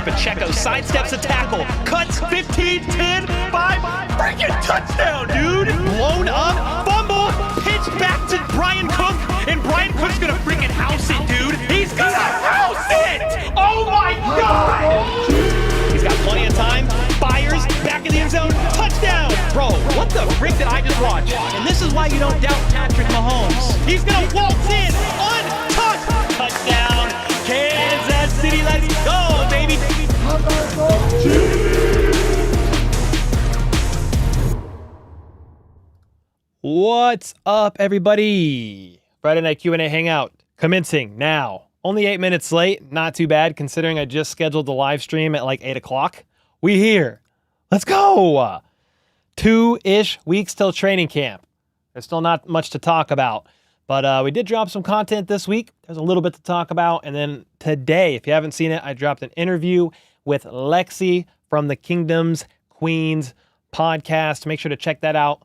Pacheco sidesteps a tackle, cuts 15-10, 5, freaking touchdown, dude! Blown up, fumble, pitch back to Brian Cook, and Brian Cook's gonna freaking house it, dude! He's gonna house it! Oh my God! He's got plenty of time, fires, back in the end zone, touchdown! Bro, what the frick did I just watch? And this is why you don't doubt Patrick Mahomes. He's gonna waltz in, untouched, touchdown, Kansas City, let's go, baby! What's up, everybody? Friday Night Q&A Hangout commencing now. Only 8 minutes late, not too bad considering I just scheduled the live stream at like 8 o'clock. We here. Let's go. 2-ish weeks till training camp. There's still not much to talk about, but we did drop some content this week. There's a little bit to talk about. And then today, if you haven't seen it, I dropped an interview with Lexi from the Kingdoms Queens podcast. Make sure to check that out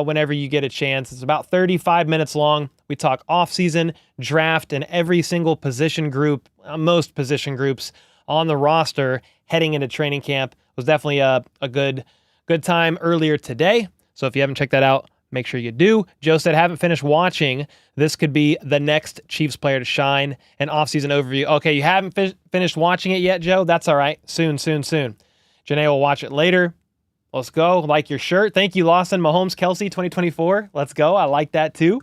whenever you get a chance. It's about 35 minutes long. We talk off-season, draft, and every single position group, most position groups on the roster heading into training camp. It was definitely a good time earlier today. So if you haven't checked that out, make sure you do. Joe said, haven't finished watching. This could be the next Chiefs player to shine. An off-season overview. Okay, you haven't finished watching it yet, Joe? That's all right. Soon. Janae will watch it later. Let's go. Like your shirt. Thank you, Lawson. Mahomes, Kelce, 2024. Let's go. I like that too.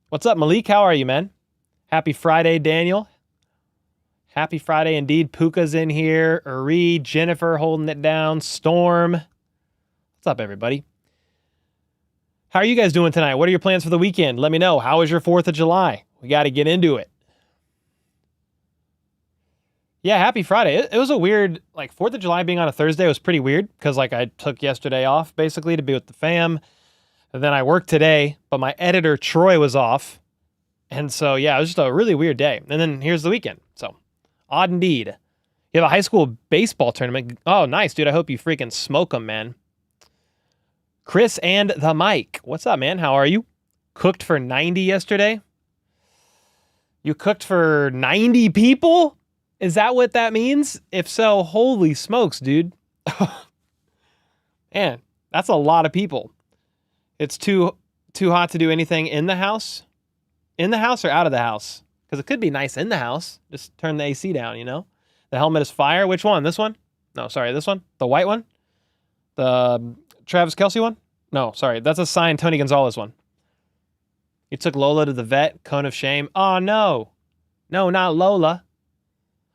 What's up, Malik? How are you, man? Happy Friday, Daniel. Happy Friday indeed. Puka's in here. Uri, Jennifer holding it down. Storm. What's up, everybody? How are you guys doing tonight? What are your plans for the weekend? Let me know. How was your 4th of July? We got to get into it. Yeah, happy Friday. It was a weird, 4th of July being on a Thursday was pretty weird because, I took yesterday off, basically, to be with the fam. And then I worked today, but my editor, Troy, was off. And so, yeah, it was just a really weird day. And then here's the weekend. So, odd indeed. You have a high school baseball tournament. Oh, nice, dude. I hope you freaking smoke them, man. Chris and the Mike. What's up, man? How are you? Cooked for 90 yesterday? You cooked for 90 people? Is that what that means? If so, holy smokes, dude. Man, that's a lot of people. It's too hot to do anything in the house? In the house or out of the house? Because it could be nice in the house. Just turn the AC down, you know? The helmet is fire. Which one? This one? No, sorry, this one? The white one? The Travis Kelce one? No, sorry, that's a signed Tony Gonzalez one. You took Lola to the vet. Cone of shame. Oh, no. No, not Lola.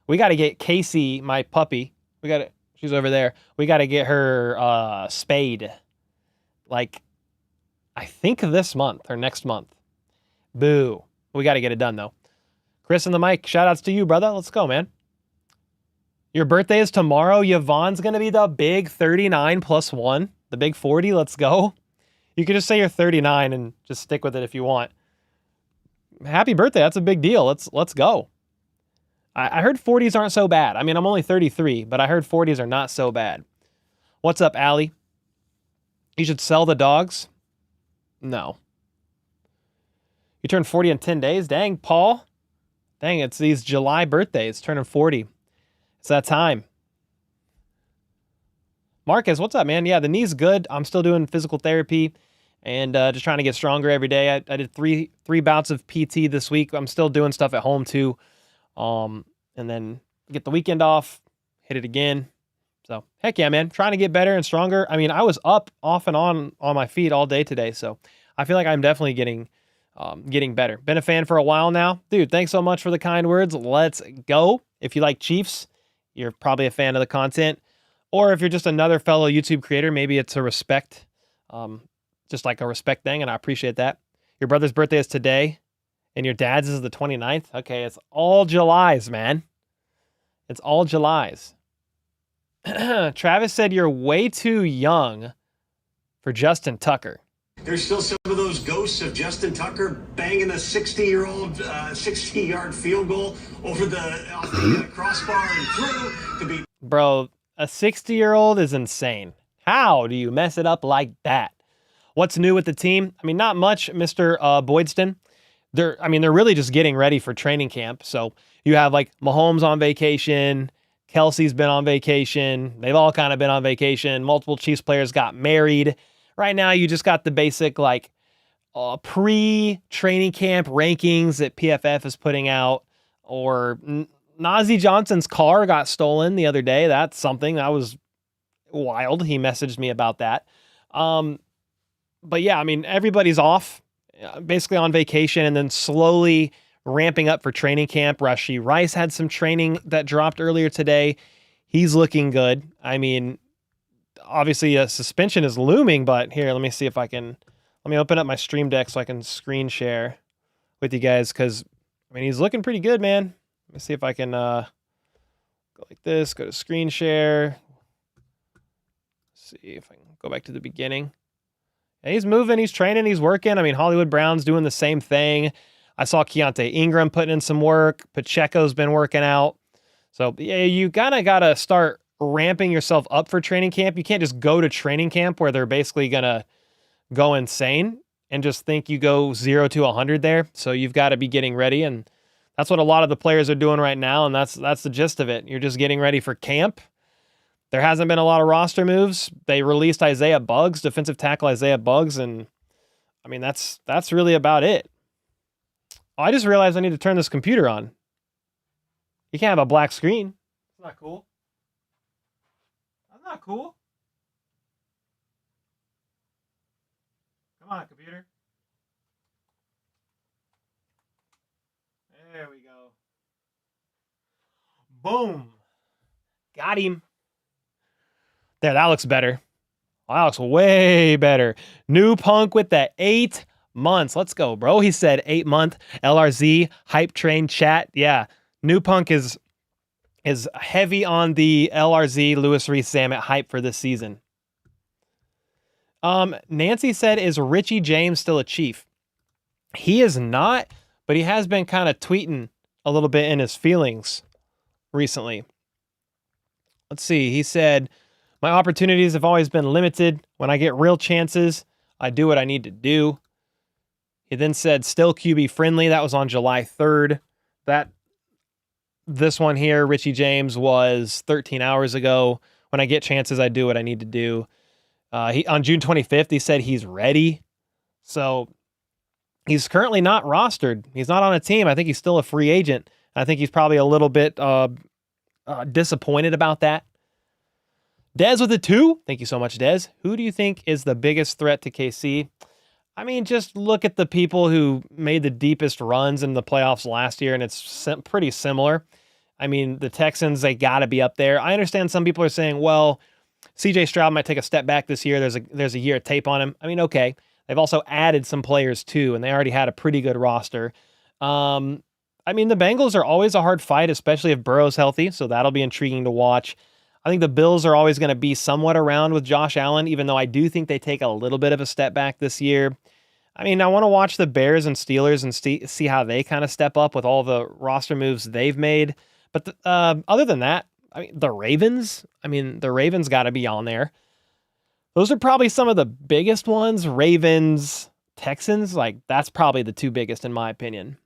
We got to get Casey, my puppy. She's over there. We got to get her spayed. I think this month or next month. Boo. We got to get it done, though. Chris and the Mike, shout-outs to you, brother. Let's go, man. Your birthday is tomorrow. Yvonne's going to be the big 39 plus 1. The big 40. Let's go. You could just say you're 39 and just stick with it if you want. Happy birthday. That's a big deal. Let's go. I heard 40s aren't so bad. I mean, I'm only 33, but I heard 40s are not so bad. What's up, Allie? You should sell the dogs? No. You turned 40 in 10 days? Dang, Paul. Dang, it's these July birthdays, turning 40. It's that time. Marcus, what's up, man? Yeah, the knee's good. I'm still doing physical therapy and just trying to get stronger every day. I did three bouts of PT this week. I'm still doing stuff at home, too. And then get the weekend off, hit it again. So, heck yeah, man. Trying to get better and stronger. I mean, I was up off and on my feet all day today, so I feel like I'm definitely getting better. Been a fan for a while now. Dude, thanks so much for the kind words. Let's go. If you like Chiefs, you're probably a fan of the content. Or if you're just another fellow YouTube creator, maybe it's a respect, just like a respect thing, and I appreciate that. Your brother's birthday is today, and your dad's is the 29th. Okay, it's all Julys, man. It's all Julys. Travis said you're way too young for Justin Tucker. There's still some of those ghosts of Justin Tucker banging a 60-year-old 60-yard field goal over off the crossbar and through to be. Bro, a 60-year-old is insane. How do you mess it up like that? What's new with the team? I mean, not much, Mr. Boydston. they're really just getting ready for training camp. So you have like Mahomes on vacation, Kelce's been on vacation. They've all kind of been on vacation. Multiple Chiefs players got married. Right now, you just got the basic like pre-training camp rankings that PFF is putting out. Or Najee Johnson's car got stolen the other day. That's something that was wild. He messaged me about that. But yeah, I mean, everybody's off, basically on vacation, and then slowly ramping up for training camp. Rashee Rice had some training that dropped earlier today. He's looking good. I mean, obviously a suspension is looming, but here, let me see if I can, let me open up my Stream Deck so I can screen share with you guys, because, I mean, he's looking pretty good, man. Let me see if I can go like this, go to screen share. See if I can go back to the beginning. Yeah, he's moving, he's training, he's working. I mean, Hollywood Brown's doing the same thing. I saw Keontae Ingram putting in some work. Pacheco's been working out. So, yeah, you kind of got to start ramping yourself up for training camp. You can't just go to training camp where they're basically going to go insane and just think you go 0 to 100 there. So you've got to be getting ready, and that's what a lot of the players are doing right now, and that's the gist of it. You're just getting ready for camp. There hasn't been a lot of roster moves. They released Isaiah Buggs, defensive tackle Isaiah Buggs, and I mean, that's really about it. Oh, I just realized I need to turn this computer on. You can't have a black screen. That's not cool. That's not cool. Come on, computer. There we go. Boom. Got him. There, that looks better. Oh, that looks way better. New Punk with the 8 months. Let's go, bro. He said 8-month LRZ hype train chat. Yeah, New Punk is heavy on the LRZ Louis Reese Zamet hype for this season. Nancy said, is Richie James still a Chief? He is not, but he has been kind of tweeting a little bit in his feelings recently. Let's see. He said, my opportunities have always been limited. When I get real chances, I do what I need to do. He then said, still QB friendly. That was on July 3rd. This one here, Richie James, was 13 hours ago. When I get chances, I do what I need to do. On June 25th, he said he's ready. So he's currently not rostered. He's not on a team. I think he's still a free agent. I think he's probably a little bit disappointed about that. Dez with a 2. Thank you so much, Dez. Who do you think is the biggest threat to KC? I mean, just look at the people who made the deepest runs in the playoffs last year, and it's pretty similar. I mean, the Texans, they got to be up there. I understand some people are saying, well, CJ Stroud might take a step back this year. There's a year of tape on him. I mean, okay. They've also added some players too, and they already had a pretty good roster. I mean, the Bengals are always a hard fight, especially if Burrow's healthy, so that'll be intriguing to watch. I think the Bills are always going to be somewhat around with Josh Allen, even though I do think they take a little bit of a step back this year. I mean, I want to watch the Bears and Steelers and see how they kind of step up with all the roster moves they've made. But other than that, I mean, the Ravens got to be on there. Those are probably some of the biggest ones. Ravens, Texans, like that's probably the two biggest in my opinion.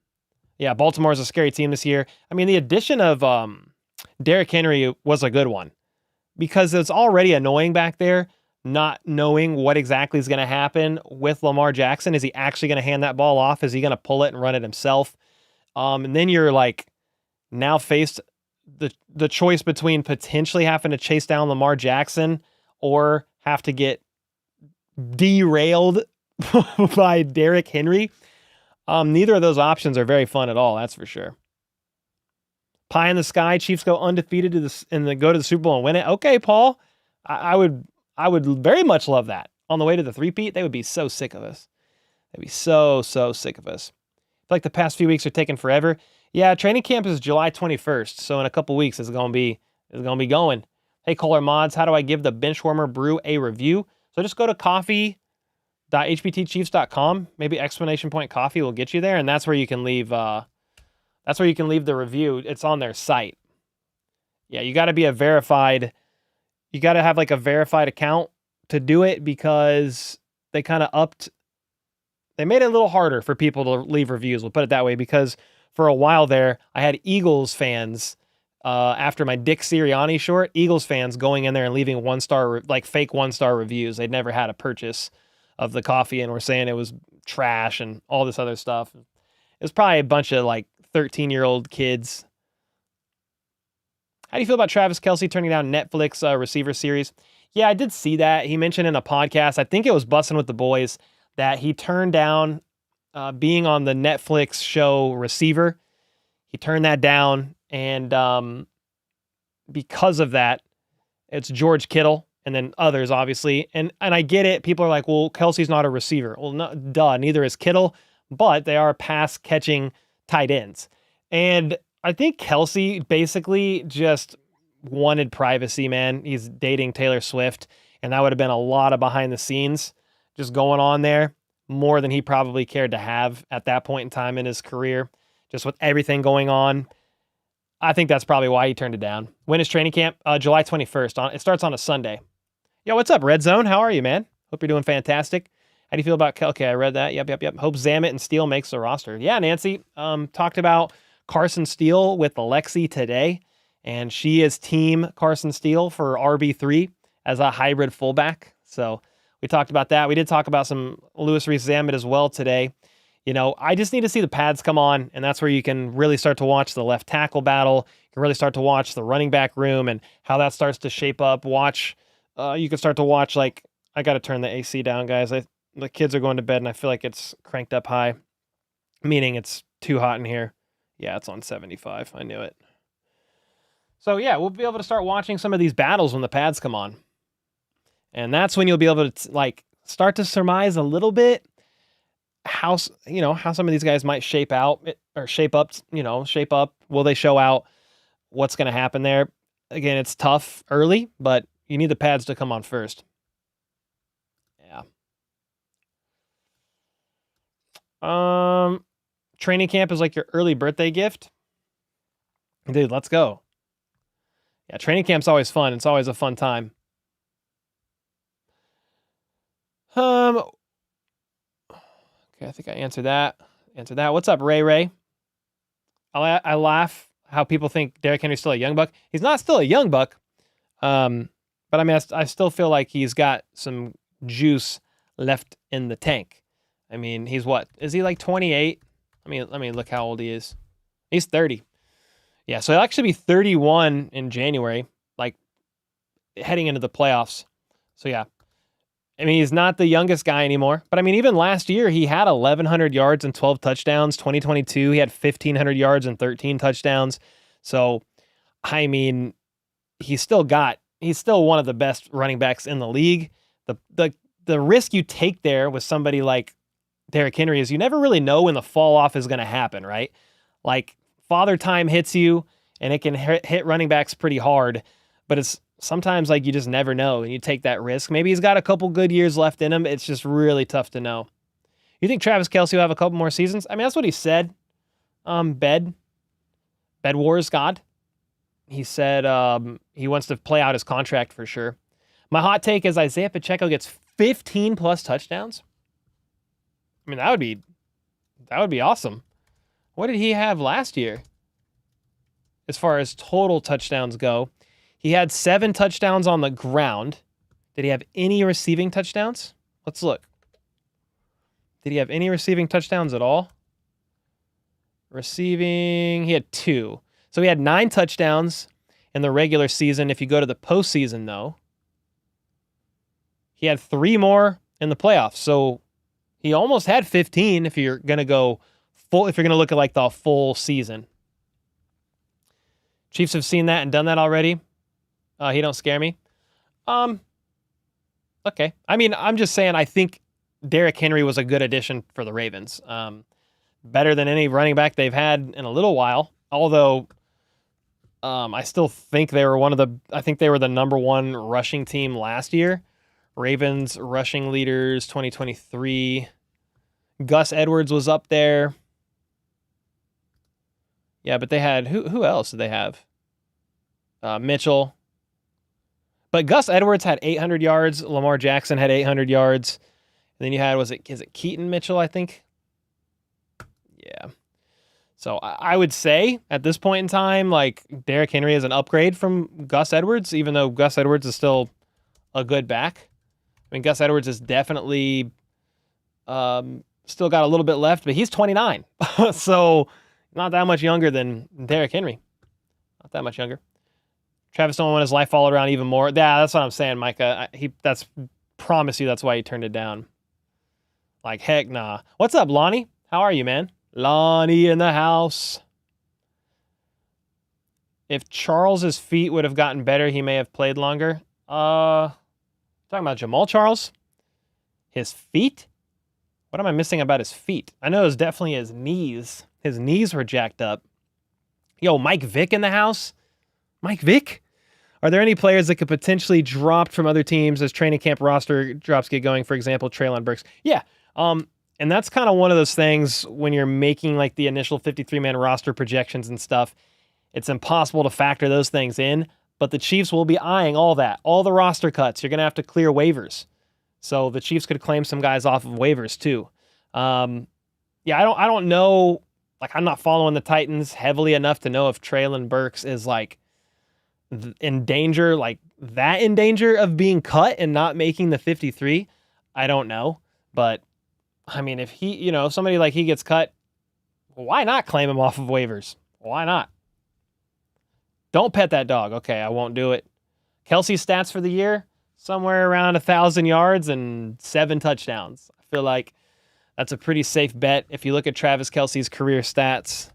Yeah, Baltimore's a scary team this year. I mean, the addition of Derrick Henry was a good one because it's already annoying back there not knowing what exactly is going to happen with Lamar Jackson. Is he actually going to hand that ball off? Is he going to pull it and run it himself? And then you're like now faced the choice between potentially having to chase down Lamar Jackson or have to get derailed by Derrick Henry. Neither of those options are very fun at all. That's for sure. Pie in the sky. Chiefs go undefeated and go to the Super Bowl and win it. Okay, Paul. I would very much love that. On the way to the three-peat, they would be so sick of us. They'd be so sick of us. I feel like the past few weeks are taking forever. Yeah, training camp is July 21st, so in a couple weeks it's gonna be going. Hey, Kohler Mods, how do I give the Benchwarmer brew a review? So just go to coffee.hbtchiefs.com. Maybe exclamation point coffee will get you there, and that's where you can leave. That's where you can leave the review. It's on their site. Yeah, you got to be a verified. You got to have like a verified account to do it because they kind of upped They made it a little harder for people to leave reviews. We'll put it that way, because for a while there, I had Eagles fans after my Dick Sirianni short, Eagles fans going in there and leaving 1-star, like fake 1-star reviews. They'd never had a purchase of the coffee and were saying it was trash and all this other stuff. It was probably a bunch of like 13-year-old kids. How do you feel about Travis Kelce turning down Netflix receiver series? Yeah, I did see that. He mentioned in a podcast, I think it was Bussin' with the Boys, that he turned down being on the Netflix show Receiver. He turned that down, and because of that, it's George Kittle and then others, obviously. And I get it. People are like, well, Kelce's not a receiver. Well, no, duh, neither is Kittle, but they are pass-catching tight ends. And I think Kelce basically just wanted privacy, man. He's dating Taylor Swift, and that would have been a lot of behind the scenes just going on there, more than he probably cared to have at that point in time in his career, just with everything going on. I think that's probably why he turned it down. When is training camp? July 21st. It starts on a Sunday. Yo, what's up, Red Zone? How are you, man? Hope you're doing fantastic. How do you feel about Kelce? Okay, I read that. Yep. Hope Zamet and Steele makes the roster. Yeah, Nancy. Talked about Carson Steele with Alexi today, and she is team Carson Steele for RB3 as a hybrid fullback. So we talked about that. We did talk about some Louis Reese-Zamet as well today. You know, I just need to see the pads come on, and that's where you can really start to watch the left tackle battle. You can really start to watch the running back room and how that starts to shape up. You can start to watch, like, I got to turn the AC down, guys. The kids are going to bed, and I feel like it's cranked up high, meaning it's too hot in here. Yeah, it's on 75. I knew it. So, yeah, we'll be able to start watching some of these battles when the pads come on. And that's when you'll be able to, like, start to surmise a little bit how some of these guys might shape up. Will they show out what's going to happen there? Again, it's tough early, but you need the pads to come on first. Yeah. Training camp is like your early birthday gift. Dude, let's go. Yeah, training camp's always fun. It's always a fun time. Okay, I think I answered that. What's up, Ray? I laugh how people think Derrick Henry's still a young buck. He's not still a young buck. But I mean, I still feel like he's got some juice left in the tank. I mean, he's what? Is he like 28? Let me look how old he is. He's 30. Yeah, so he'll actually be 31 in January, like heading into the playoffs. So yeah. I mean, he's not the youngest guy anymore. But I mean, even last year, he had 1,100 yards and 12 touchdowns. 2022, he had 1,500 yards and 13 touchdowns. So, I mean, he's still one of the best running backs in the league. The risk you take there with somebody like Derrick Henry is you never really know when the fall off is going to happen, right? Like, father time hits you, and it can hit running backs pretty hard, but it's sometimes like you just never know, and you take that risk. Maybe he's got a couple good years left in him. It's just really tough to know. You think Travis Kelce will have a couple more seasons? I mean, that's what he said. Bed Wars God. He said he wants to play out his contract for sure. My hot take is Isaiah Pacheco gets 15 plus touchdowns. I mean, that would be awesome. What did he have last year? As far as total touchdowns go, he had 7 touchdowns on the ground. Did he have any receiving touchdowns? Let's look. Did he have any receiving touchdowns at all? Receiving, he had 2. So he had 9 touchdowns in the regular season. If you go to the postseason, though, he had 3 more in the playoffs. So he almost had 15 if you're going to go full, if you're going to look at like the full season. Chiefs have seen that and done that already. He don't scare me. Okay. I mean, I'm just saying I think Derrick Henry was a good addition for the Ravens. Better than any running back they've had in a little while. Although I still think they were the number 1 rushing team last year. Ravens rushing leaders 2023. Gus Edwards was up there. Yeah, but they had who else did they have? Mitchell. But Gus Edwards had 800 yards. Lamar Jackson had 800 yards. then you had, is it Keaton Mitchell, I think? Yeah. So I would say at this point in time, like Derrick Henry is an upgrade from Gus Edwards, even though Gus Edwards is still a good back. I mean, Gus Edwards is definitely still got a little bit left, but he's 29. So not that much younger than Derrick Henry. Not that much younger. Travis don't want his life followed around even more. Yeah, that's what I'm saying, Micah. Promise you that's why he turned it down. Like, heck nah. What's up, Lonnie? How are you, man? Lonnie in the house. If Charles's feet would have gotten better, he may have played longer. Talking about Jamal Charles? His feet? What am I missing about his feet? I know it was definitely his knees. His knees were jacked up. Yo, Mike Vick in the house? Mike Vick? Are there any players that could potentially drop from other teams as training camp roster drops get going? For example, Treylon Burks. Yeah. And that's kind of one of those things when you're making like the initial 53-man roster projections and stuff. It's impossible to factor those things in, but the Chiefs will be eyeing all that. All the roster cuts. You're going to have to clear waivers. So the Chiefs could claim some guys off of waivers too. Yeah, I don't know. Like, I'm not following the Titans heavily enough to know if Treylon Burks is like in danger, like that in danger of being cut and not making the 53. I don't know. But I mean, if he, if somebody like he gets cut, why not claim him off of waivers? Why not? Don't pet that dog. Okay, I won't do it. Kelce's stats for the year, somewhere around 1,000 yards and 7 touchdowns. I feel like that's a pretty safe bet. If you look at Travis Kelce's career stats,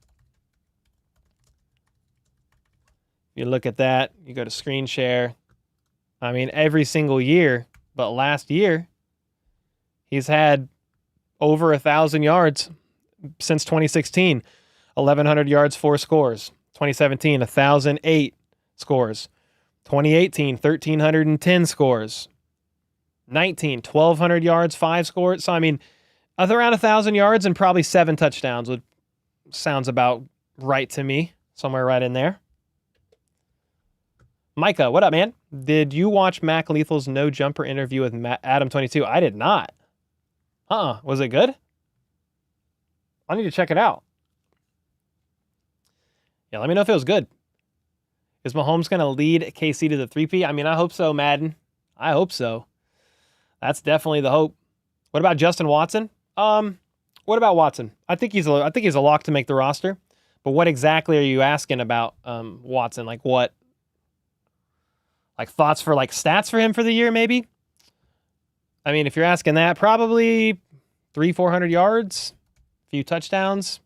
you look at that, you go to screen share. I mean, every single year, but last year, he's had over 1,000 yards since 2016. 1,100 yards, 4 scores. 2017, 1,008 scores. 2018, 1,310 scores. 19, 1,200 yards, 5 scores. So, I mean, around 1,000 yards and probably 7 touchdowns sounds about right to me. Somewhere right in there. Micah, what up, man? Did you watch Mac Lethal's No Jumper interview with Adam22? I did not. Was it good? I need to check it out. Yeah, let me know if it was good. Is Mahomes going to lead KC to the 3P? I mean, I hope so, Madden. I hope so. That's definitely the hope. What about Justin Watson? What about Watson? I think he's a lock to make the roster. But what exactly are you asking about Watson? Like what? Like thoughts for like stats for him for the year, maybe? I mean, if you're asking that, probably 300-400 yards, a few touchdowns.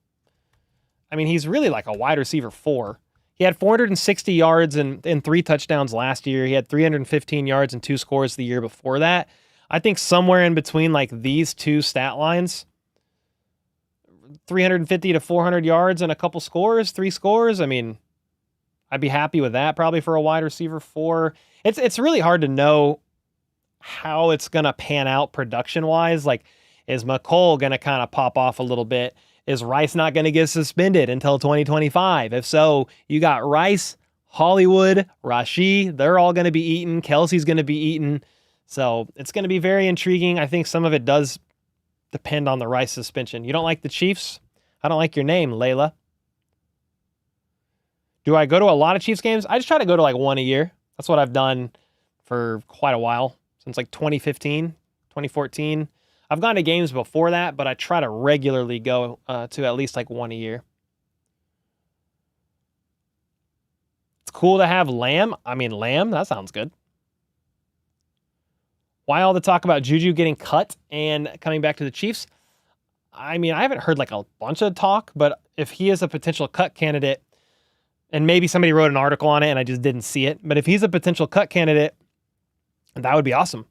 I mean, he's really like a wide receiver 4. He had 460 yards and 3 touchdowns last year. He had 315 yards and 2 scores the year before that. I think somewhere in between like these two stat lines, 350 to 400 yards and a couple scores, 3 scores. I mean, I'd be happy with that probably for a wide receiver 4. It's really hard to know how it's going to pan out production-wise. Like, is McColl going to kind of pop off a little bit? Is Rice not going to get suspended until 2025? If so, you got Rice, Hollywood, Rashee. They're all going to be eaten. Kelce's going to be eaten. So it's going to be very intriguing. I think some of it does depend on the Rice suspension. You don't like the Chiefs? I don't like your name, Layla. Do I go to a lot of Chiefs games? I just try to go to like one a year. That's what I've done for quite a while, since like 2015, 2014. I've gone to games before that, but I try to regularly go to at least like one a year. It's cool to have Lamb. I mean, Lamb, that sounds good. Why all the talk about Juju getting cut and coming back to the Chiefs? I mean, I haven't heard like a bunch of talk, but if he is a potential cut candidate, and maybe somebody wrote an article on it and I just didn't see it, but if he's a potential cut candidate, that would be awesome.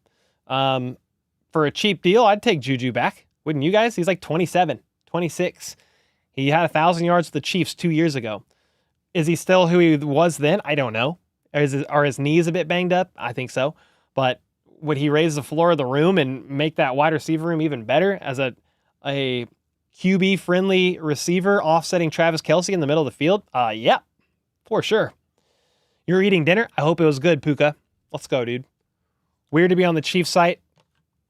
For a cheap deal, I'd take Juju back. Wouldn't you guys? He's like 27, 26. He had 1,000 yards with the Chiefs 2 years ago. Is he still who he was then? I don't know. Are his knees a bit banged up? I think so. But would he raise the floor of the room and make that wide receiver room even better as a QB-friendly receiver offsetting Travis Kelce in the middle of the field? Yeah, for sure. You're eating dinner? I hope it was good, Puka. Let's go, dude. Weird to be on the Chiefs site.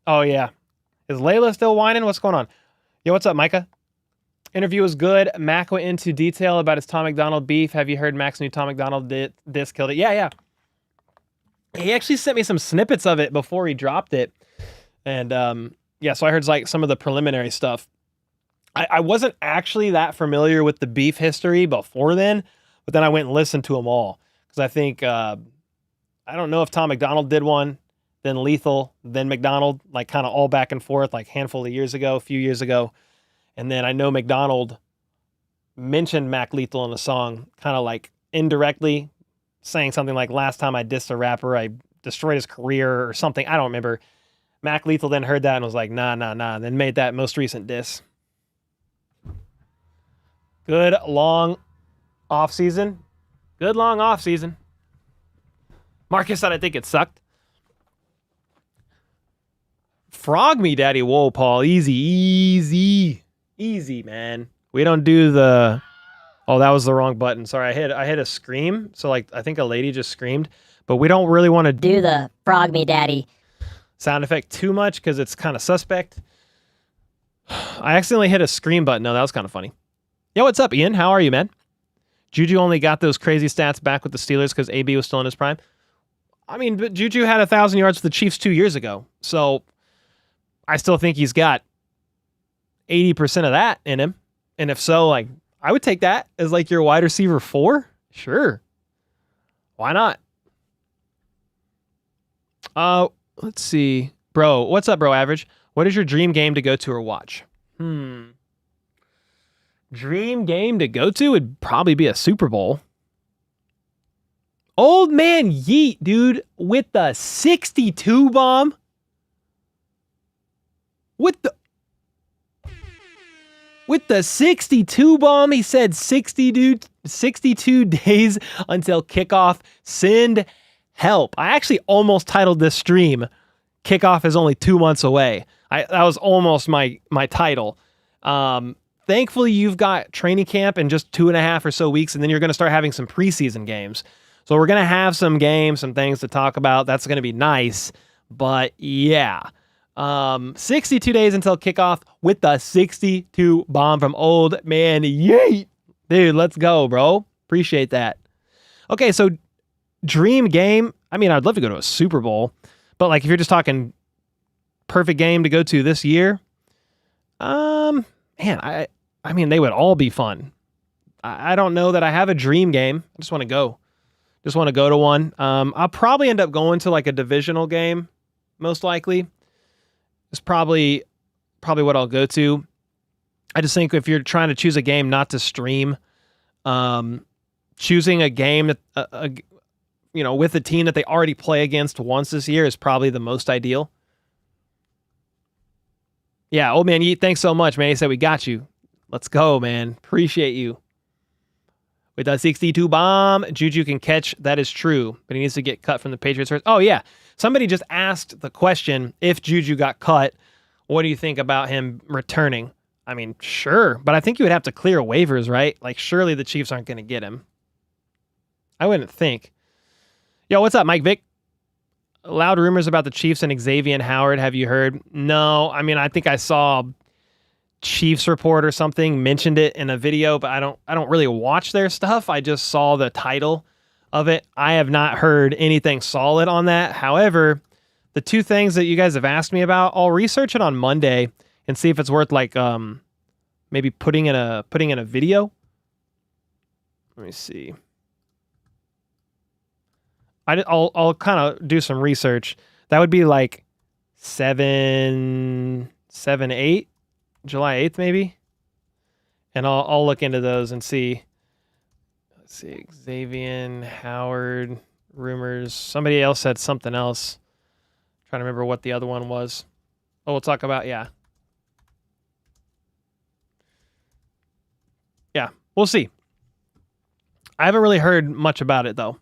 Oh, yeah. Is Layla still whining? What's going on? Yo, what's up, Micah? Interview was good. Mac went into detail about his Tom McDonald beef. Have you heard Mac's new Tom McDonald diss killed it? Yeah. He actually sent me some snippets of it before he dropped it. And so I heard like some of the preliminary stuff. I wasn't actually that familiar with the beef history before then, but then I went and listened to them all. Because I think, I don't know if Tom McDonald did one, then Lethal, then McDonald, like kind of all back and forth, like a handful of years ago, a few years ago. And then I know McDonald mentioned Mac Lethal in a song, kind of like indirectly saying something like, last time I dissed a rapper, I destroyed his career or something. I don't remember. Mac Lethal then heard that and was like, nah, and then made that most recent diss. Good long off season. Marcus said I think it sucked. Frog me, Daddy. Whoa, Paul. Easy, man. We don't do the... Oh, that was the wrong button. Sorry, I hit a scream. So, like, I think a lady just screamed. But we don't really want to do the frog me, Daddy sound effect too much because it's kind of suspect. I accidentally hit a scream button. No, that was kind of funny. Yo, what's up, Ian? How are you, man? Juju only got those crazy stats back with the Steelers because AB was still in his prime. I mean, but Juju had 1,000 yards for the Chiefs 2 years ago. So I still think he's got 80% of that in him. And if so, like, I would take that as like your wide receiver 4. Sure. Why not? Let's see. Bro, what's up, bro, Average? What is your dream game to go to or watch? Dream game to go to would probably be a Super Bowl. Old man Yeet, dude, with the 62 bomb. With the 62 bomb, he said 62 days until kickoff. Send help. I actually almost titled this stream, Kickoff is only 2 months away. That was almost my title. Thankfully, you've got training camp in just 2.5 or so weeks, and then you're going to start having some preseason games. So we're going to have some games, some things to talk about. That's going to be nice. But yeah, 62 days until kickoff with the 62 bomb from old man Yeet. Dude, let's go, bro. Appreciate that. Okay, so dream game. I mean, I'd love to go to a Super Bowl, but like if you're just talking perfect game to go to this year, man, I mean, they would all be fun. I don't know that I have a dream game. I just want to go. Just want to go to one. I'll probably end up going to like a divisional game, most likely. It's probably what I'll go to. I just think if you're trying to choose a game not to stream, choosing a game that, with a team that they already play against once this year is probably the most ideal. Yeah, old man Yeet, thanks so much, man. He said we got you. Let's go, man. Appreciate you. With that 62 bomb, Juju can catch. That is true, but he needs to get cut from the Patriots first. Oh, yeah. Somebody just asked the question, if Juju got cut, what do you think about him returning? I mean, sure, but I think you would have to clear waivers, right? Like, surely the Chiefs aren't going to get him. I wouldn't think. Yo, what's up, Mike Vick? Loud rumors about the Chiefs and Xavier Howard. Have you heard? No. I mean, I think I saw Chiefs Report or something mentioned it in a video, but I don't really watch their stuff. I just saw the title of it. I have not heard anything solid on that. However, the two things that you guys have asked me about, I'll research it on Monday and see if it's worth like maybe putting in a video. Let me see. I'll kind of do some research. That would be like 8 July 8th maybe. And I'll look into those and see. Let's see, Xavier Howard rumors. Somebody else said something else. I'm trying to remember what the other one was. Oh, we'll talk about, yeah. Yeah, we'll see. I haven't really heard much about it though.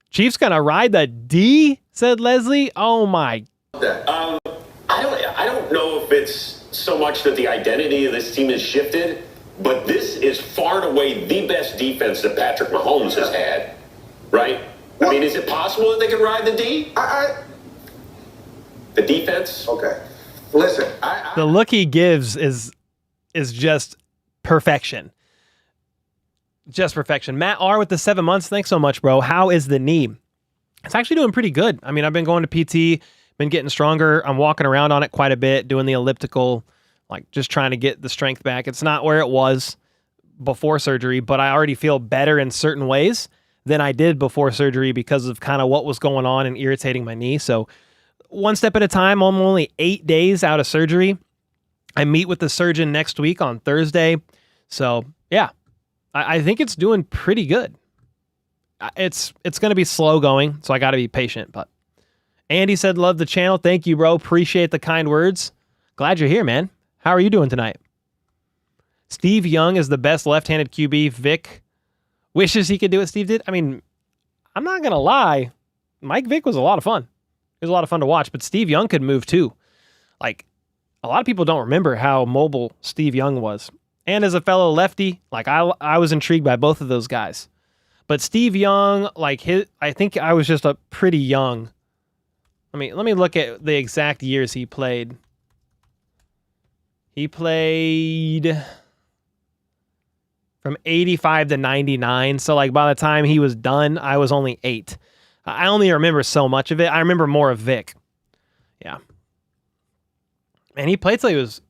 Chiefs gonna ride the D, said Leslie. Oh my. I don't know if it's so much that the identity of this team has shifted, but this is far and away the best defense that Patrick Mahomes has had, right? Well, I mean, is it possible that they can ride the D? The defense? Okay. Listen, the look he gives is just perfection. Just perfection. Matt R with the 7 months. Thanks so much, bro. How is the knee? It's actually doing pretty good. I mean, I've been going to PT, been getting stronger. I'm walking around on it quite a bit, doing the elliptical, like just trying to get the strength back. It's not where it was before surgery, but I already feel better in certain ways than I did before surgery because of kind of what was going on and irritating my knee. So one step at a time. I'm only 8 days out of surgery. I meet with the surgeon next week on Thursday. So yeah, I think it's doing pretty good. It's going to be slow going, so I got to be patient. But Andy said, love the channel. Thank you, bro. Appreciate the kind words. Glad you're here, man. How are you doing tonight? Steve Young is the best left-handed QB. Vic wishes he could do what Steve did. I mean, I'm not going to lie. Mike Vick was a lot of fun. It was a lot of fun to watch, but Steve Young could move too. Like, a lot of people don't remember how mobile Steve Young was. And as a fellow lefty, like I was intrigued by both of those guys. But Steve Young, like I think I was just a pretty young. Let me look at the exact years he played. He played from 85 to 99. So like by the time he was done, I was only 8. I only remember so much of it. I remember more of Vic. Yeah. And he played till he was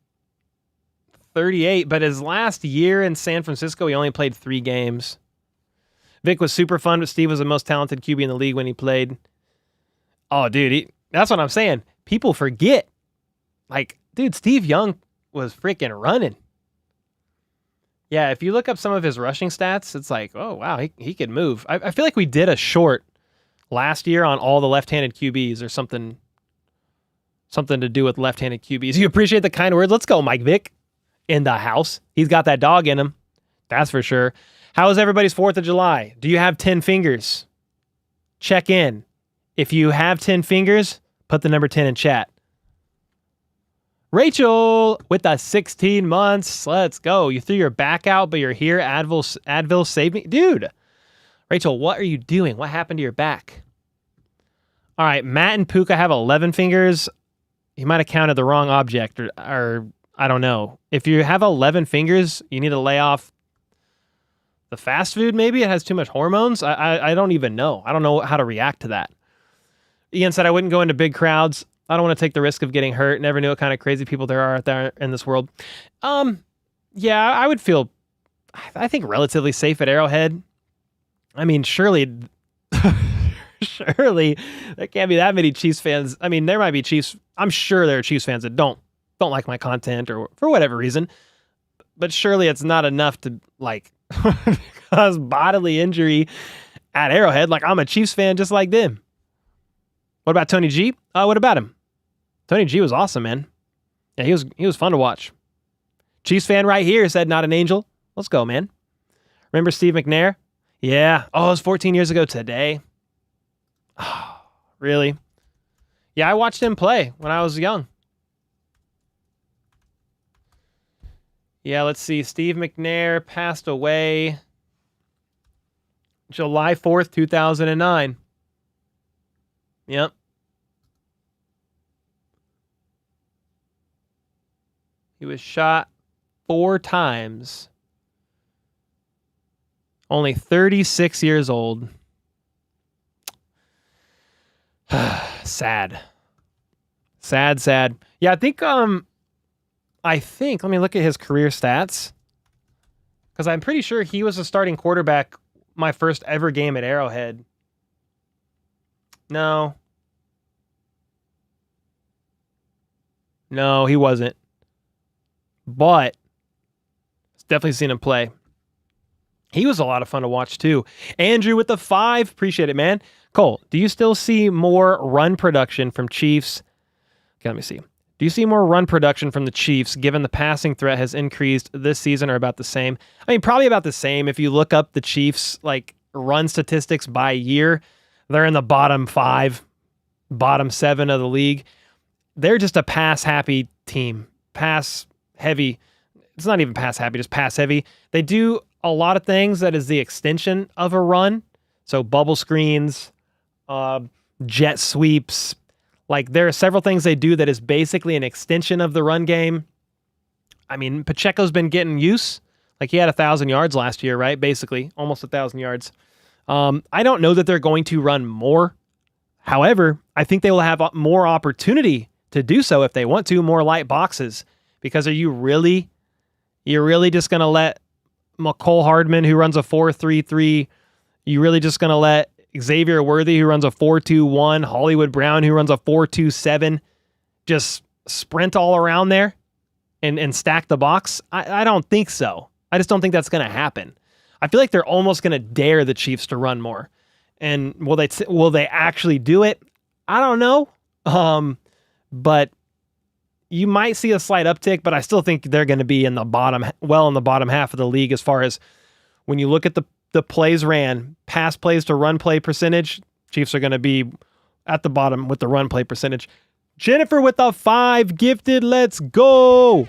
38, but his last year in San Francisco, he only played 3 games. Vic was super fun, but Steve was the most talented QB in the league when he played. Oh, dude, that's what I'm saying. People forget. Like, dude, Steve Young was freaking running. Yeah, if you look up some of his rushing stats, it's like, oh, wow, he could move. I feel like we did a short last year on all the left-handed QBs or something to do with left-handed QBs. You appreciate the kind words? Let's go, Mike Vick. In the house. He's got that dog in him. That's for sure. How was everybody's 4th of July? Do you have 10 fingers? Check in. If you have 10 fingers, put the number 10 in chat. Rachel with the 16 months. Let's go. You threw your back out, but you're here. Advil saved me. Dude. Rachel, what are you doing? What happened to your back? All right. Matt and Puka have 11 fingers. He might have counted the wrong object or I don't know. If you have 11 fingers, you need to lay off the fast food, maybe? It has too much hormones? I don't even know. I don't know how to react to that. Ian said, I wouldn't go into big crowds. I don't want to take the risk of getting hurt. Never knew what kind of crazy people there are out there in this world. Yeah, I would feel, I think, relatively safe at Arrowhead. I mean, surely there can't be that many Chiefs fans. I mean, there might be Chiefs. I'm sure there are Chiefs fans that don't like my content or for whatever reason. But surely it's not enough to, like, cause bodily injury at Arrowhead. Like, I'm a Chiefs fan just like them. What about Tony G? What about him? Tony G was awesome, man. Yeah, he was fun to watch. Chiefs fan right here said not an angel. Let's go, man. Remember Steve McNair? Yeah. Oh, it was 14 years ago today. Oh, really? Yeah, I watched him play when I was young. Yeah, let's see. Steve McNair passed away July 4th, 2009. Yep. He was shot 4 times. Only 36 years old. Sad. Sad. Yeah, I think, let me look at his career stats. Because I'm pretty sure he was a starting quarterback my first ever game at Arrowhead. No, he wasn't. But definitely seen him play. He was a lot of fun to watch too. Andrew with the 5. Appreciate it, man. Cole, do you still see more run production from Chiefs? Okay, let me see. Do you see more run production from the Chiefs given the passing threat has increased this season or about the same? I mean, probably about the same. If you look up the Chiefs, like, run statistics by year, they're in the bottom 5, bottom 7 of the league. They're just a pass-happy team. Pass-heavy. It's not even pass-happy, just pass-heavy. They do a lot of things that is the extension of a run. So bubble screens, jet sweeps, Like, there are several things they do that is basically an extension of the run game. I mean, Pacheco's been getting use. Like, he had 1,000 yards last year, right? Basically, almost 1,000 yards. I don't know that they're going to run more. However, I think they will have more opportunity to do so if they want to, more light boxes. Because you're really just going to let McCole Hardman, who runs a 4.33, you really just going to let Xavier Worthy, who runs a 4.21, Hollywood Brown, who runs a 4.27, just sprint all around there and stack the box? I don't think so. I just don't think that's going to happen. I feel like they're almost going to dare the Chiefs to run more. And will they actually do it? I don't know. But you might see a slight uptick, but I still think they're going to be in the bottom half of the league as far as when you look at the plays ran, pass plays to run play percentage. Chiefs are going to be at the bottom with the run play percentage. Jennifer with the 5 gifted. Let's go.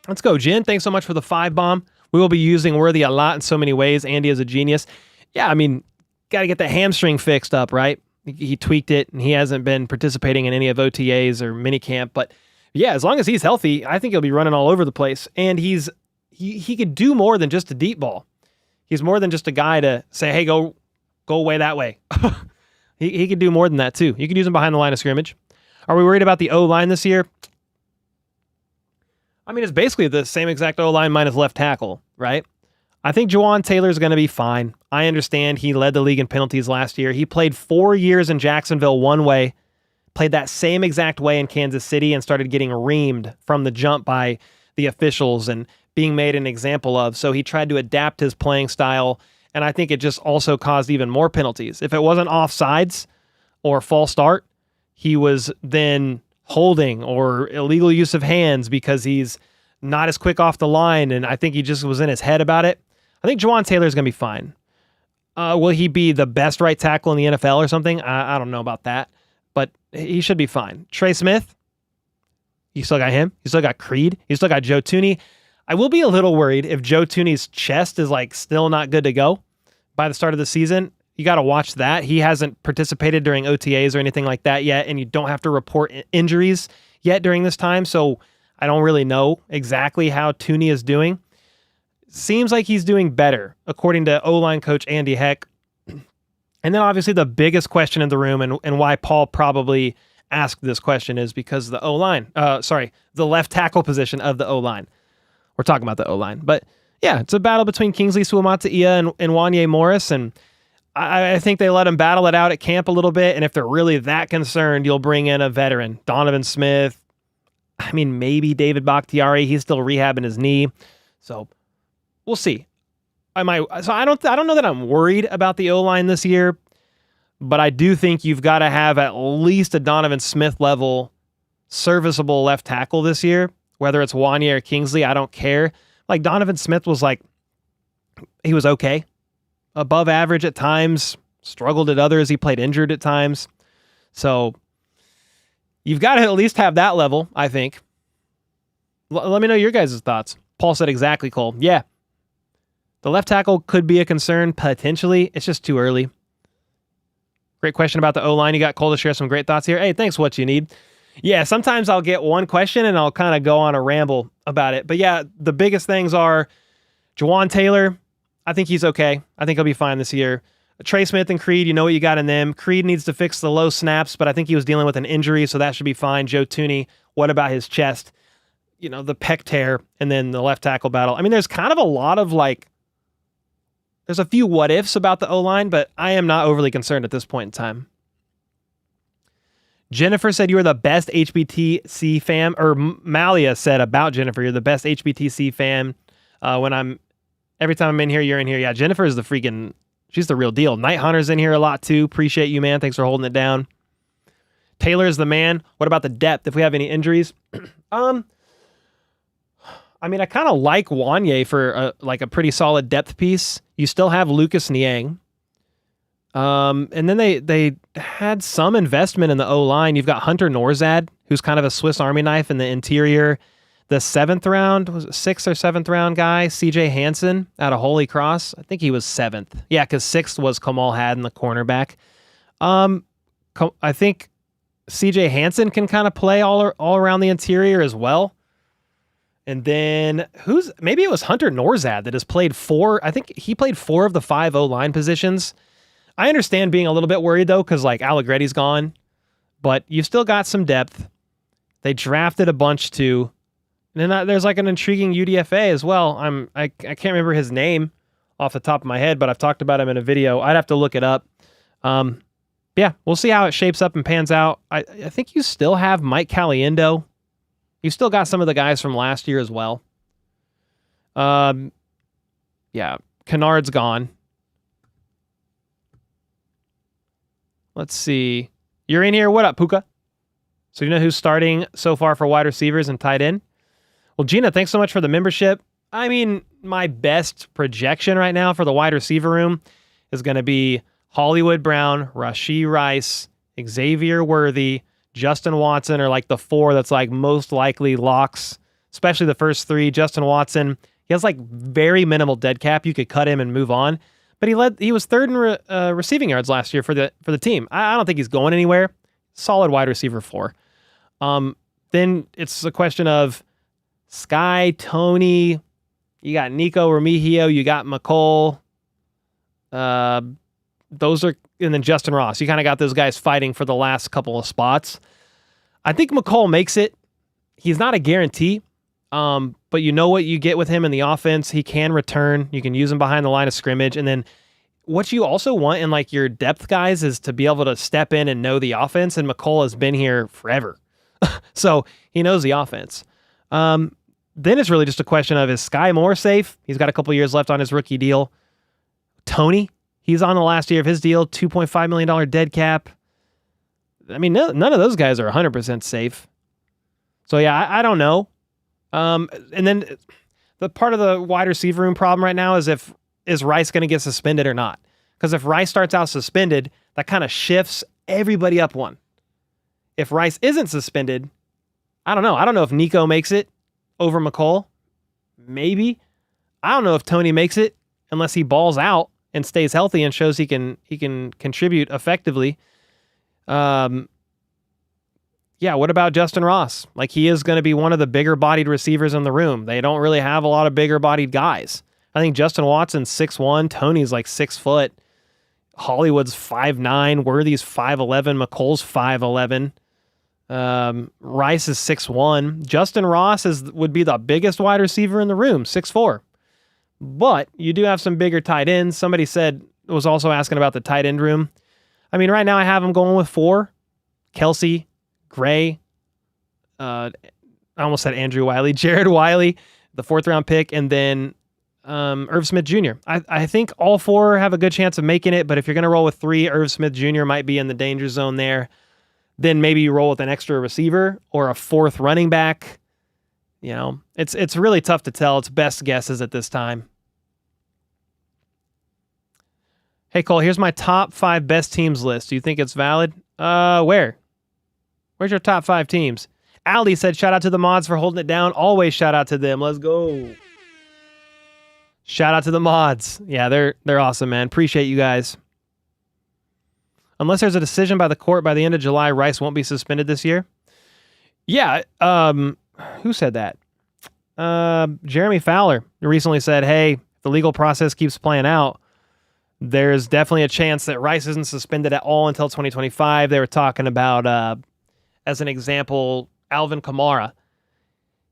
Let's go, Jen. Thanks so much for the 5 bomb. We will be using Worthy a lot in so many ways. Andy is a genius. Yeah, I mean, got to get the hamstring fixed up, right? He tweaked it, and he hasn't been participating in any of OTAs or minicamp. But yeah, as long as he's healthy, I think he'll be running all over the place. And he could do more than just a deep ball. He's more than just a guy to say, hey, go away that way. He could do more than that, too. You could use him behind the line of scrimmage. Are we worried about the O-line this year? I mean, it's basically the same exact O-line minus left tackle, right? I think Jawan Taylor's going to be fine. I understand he led the league in penalties last year. He played 4 years in Jacksonville one way, played that same exact way in Kansas City, and started getting reamed from the jump by the officials and being made an example of. So he tried to adapt his playing style, and I think it just also caused even more penalties. If it wasn't offsides or false start, he was then holding or illegal use of hands because he's not as quick off the line, and I think he just was in his head about it. I think Jawan Taylor's going to be fine. Will he be the best right tackle in the NFL or something? I don't know about that, but he should be fine. Trey Smith, you still got him. You still got Creed. You still got Joe Thuney. I will be a little worried if Joe Thuney's chest is like still not good to go by the start of the season. You got to watch that. He hasn't participated during OTAs or anything like that yet, and you don't have to report injuries yet during this time, so I don't really know exactly how Thuney is doing. Seems like he's doing better, according to O-line coach Andy Heck. And then obviously the biggest question in the room and why Paul probably asked this question is because the O-line, the left tackle position of the O-line. We're talking about the O-line. But yeah, it's a battle between Kingsley Suamataia and Wanye Morris, and I think they let him battle it out at camp a little bit, and if they're really that concerned, you'll bring in a veteran. Donovan Smith, I mean, maybe David Bakhtiari. He's still rehabbing his knee. So we'll see. I don't know that I'm worried about the O-line this year, but I do think you've got to have at least a Donovan Smith level serviceable left tackle this year, whether it's Wanye or Kingsley, I don't care. Like Donovan Smith was he was okay. Above average at times, struggled at others. He played injured at times. So you've got to at least have that level, I think. Let me know your guys' thoughts. Paul said exactly, Cole. Yeah. The left tackle could be a concern, potentially. It's just too early. Great question about the O-line. You got Cole to share some great thoughts here. Hey, thanks, What You Need. Yeah, sometimes I'll get one question and I'll kind of go on a ramble about it. But yeah, the biggest things are Jawan Taylor. I think he's okay. I think he'll be fine this year. Trey Smith and Creed, you know what you got in them. Creed needs to fix the low snaps, but I think he was dealing with an injury, so that should be fine. Joe Thuney, what about his chest? You know, the pec tear, and then the left tackle battle. I mean, there's kind of a lot of there's a few what ifs about the O-line, but I am not overly concerned at this point in time. Jennifer said you are the best HBTC fan, or Malia said about Jennifer, you're the best HBTC fan. Every time I'm in here, you're in here. Yeah, Jennifer is she's the real deal. Night Hunter's in here a lot too. Appreciate you, man. Thanks for holding it down. Taylor is the man. What about the depth? If we have any injuries? I mean, I kind of like Wanye for a pretty solid depth piece. You still have Lucas Niang. And then they had some investment in the O-line. You've got Hunter Norzad, who's kind of a Swiss Army knife in the interior. The 7th round, was it 6th or 7th round guy, CJ Hansen out of Holy Cross. I think he was 7th. Yeah, because 6th was Kamal Haddon, the cornerback. I think CJ Hansen can kind of play all around the interior as well. And then maybe it was Hunter Norzad that has played I think he played 4 of the 5 O-line positions. I understand being a little bit worried though, because like Allegretti's gone, but you've still got some depth. They drafted a bunch too. And then there's like an intriguing UDFA as well. I can't remember his name off the top of my head, but I've talked about him in a video. I'd have to look it up. Yeah, we'll see how it shapes up and pans out. I think you still have Mike Caliendo. You still got some of the guys from last year as well. Yeah, Kennard's gone. Let's see. You're in here. What up, Puka? So you know who's starting so far for wide receivers and tight end? Well, Gina, thanks so much for the membership. I mean, my best projection right now for the wide receiver room is going to be Hollywood Brown, Rashee Rice, Xavier Worthy, Justin Watson are like the 4 that's like most likely locks, especially the first 3. Justin Watson, he has like very minimal dead cap. You could cut him and move on. But he was 3rd in receiving yards last year for the team. I don't think he's going anywhere. Solid wide receiver 4. Then it's a question of Sky, Tony, you got Nico Remigio, you got McCole. And then Justin Ross. You kind of got those guys fighting for the last couple of spots. I think McCole makes it. He's not a guarantee, but you know what you get with him in the offense. He can return. You can use him behind the line of scrimmage. And then what you also want in like your depth guys is to be able to step in and know the offense. And McCole has been here forever. So he knows the offense. Then it's really just a question of, is Sky Moore safe? He's got a couple years left on his rookie deal. Tony, he's on the last year of his deal, $2.5 million dead cap. I mean, none of those guys are 100% safe. So yeah, I don't know. And then the part of the wide receiver room problem right now is is Rice going to get suspended or not? Because if Rice starts out suspended, that kind of shifts everybody up one. If Rice isn't suspended, I don't know. I don't know if Nico makes it over McCole. Maybe. I don't know if Tony makes it unless he balls out and stays healthy and shows he can contribute effectively. Yeah, what about Justin Ross? Like, he is going to be one of the bigger bodied receivers in the room. They don't really have a lot of bigger bodied guys. I think Justin Watson's 6'1", Tony's like 6 foot. Hollywood's 5'9", Worthy's 5'11", McColl's 5'11". Rice is 6'1". Justin Ross would be the biggest wide receiver in the room, 6'4". But you do have some bigger tight ends. Somebody was also asking about the tight end room. I mean, right now I have them going with 4. Kelce, Gray, I almost said Andrew Wiley, Jared Wiley, the 4th round pick, and then Irv Smith Jr. I think all 4 have a good chance of making it, but if you're going to roll with 3, Irv Smith Jr. might be in the danger zone there. Then maybe you roll with an extra receiver or a 4th running back. You know, it's really tough to tell. It's best guesses at this time. Hey, Cole, here's my top 5 best teams list. Do you think it's valid? Where's your top 5 teams? Aldi said, shout out to the mods for holding it down. Always shout out to them. Let's go. Shout out to the mods. Yeah, they're awesome, man. Appreciate you guys. Unless there's a decision by the court by the end of July, Rice won't be suspended this year. Yeah, who said that? Jeremy Fowler recently said, hey, if the legal process keeps playing out, there's definitely a chance that Rice isn't suspended at all until 2025. They were talking about, as an example, Alvin Kamara.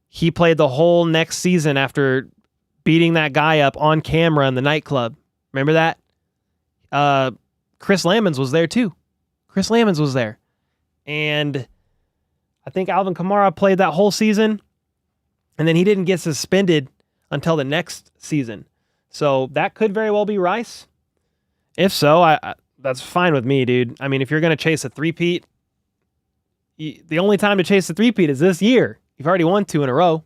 He played the whole next season after beating that guy up on camera in the nightclub. Remember that? Chris Lamons was there too. Chris Lamons was there. And I think Alvin Kamara played that whole season, and then he didn't get suspended until the next season. So that could very well be Rice. If so, that's fine with me, dude. I mean, if you're going to chase a three-peat, the only time to chase a three-peat is this year. You've already won 2 in a row.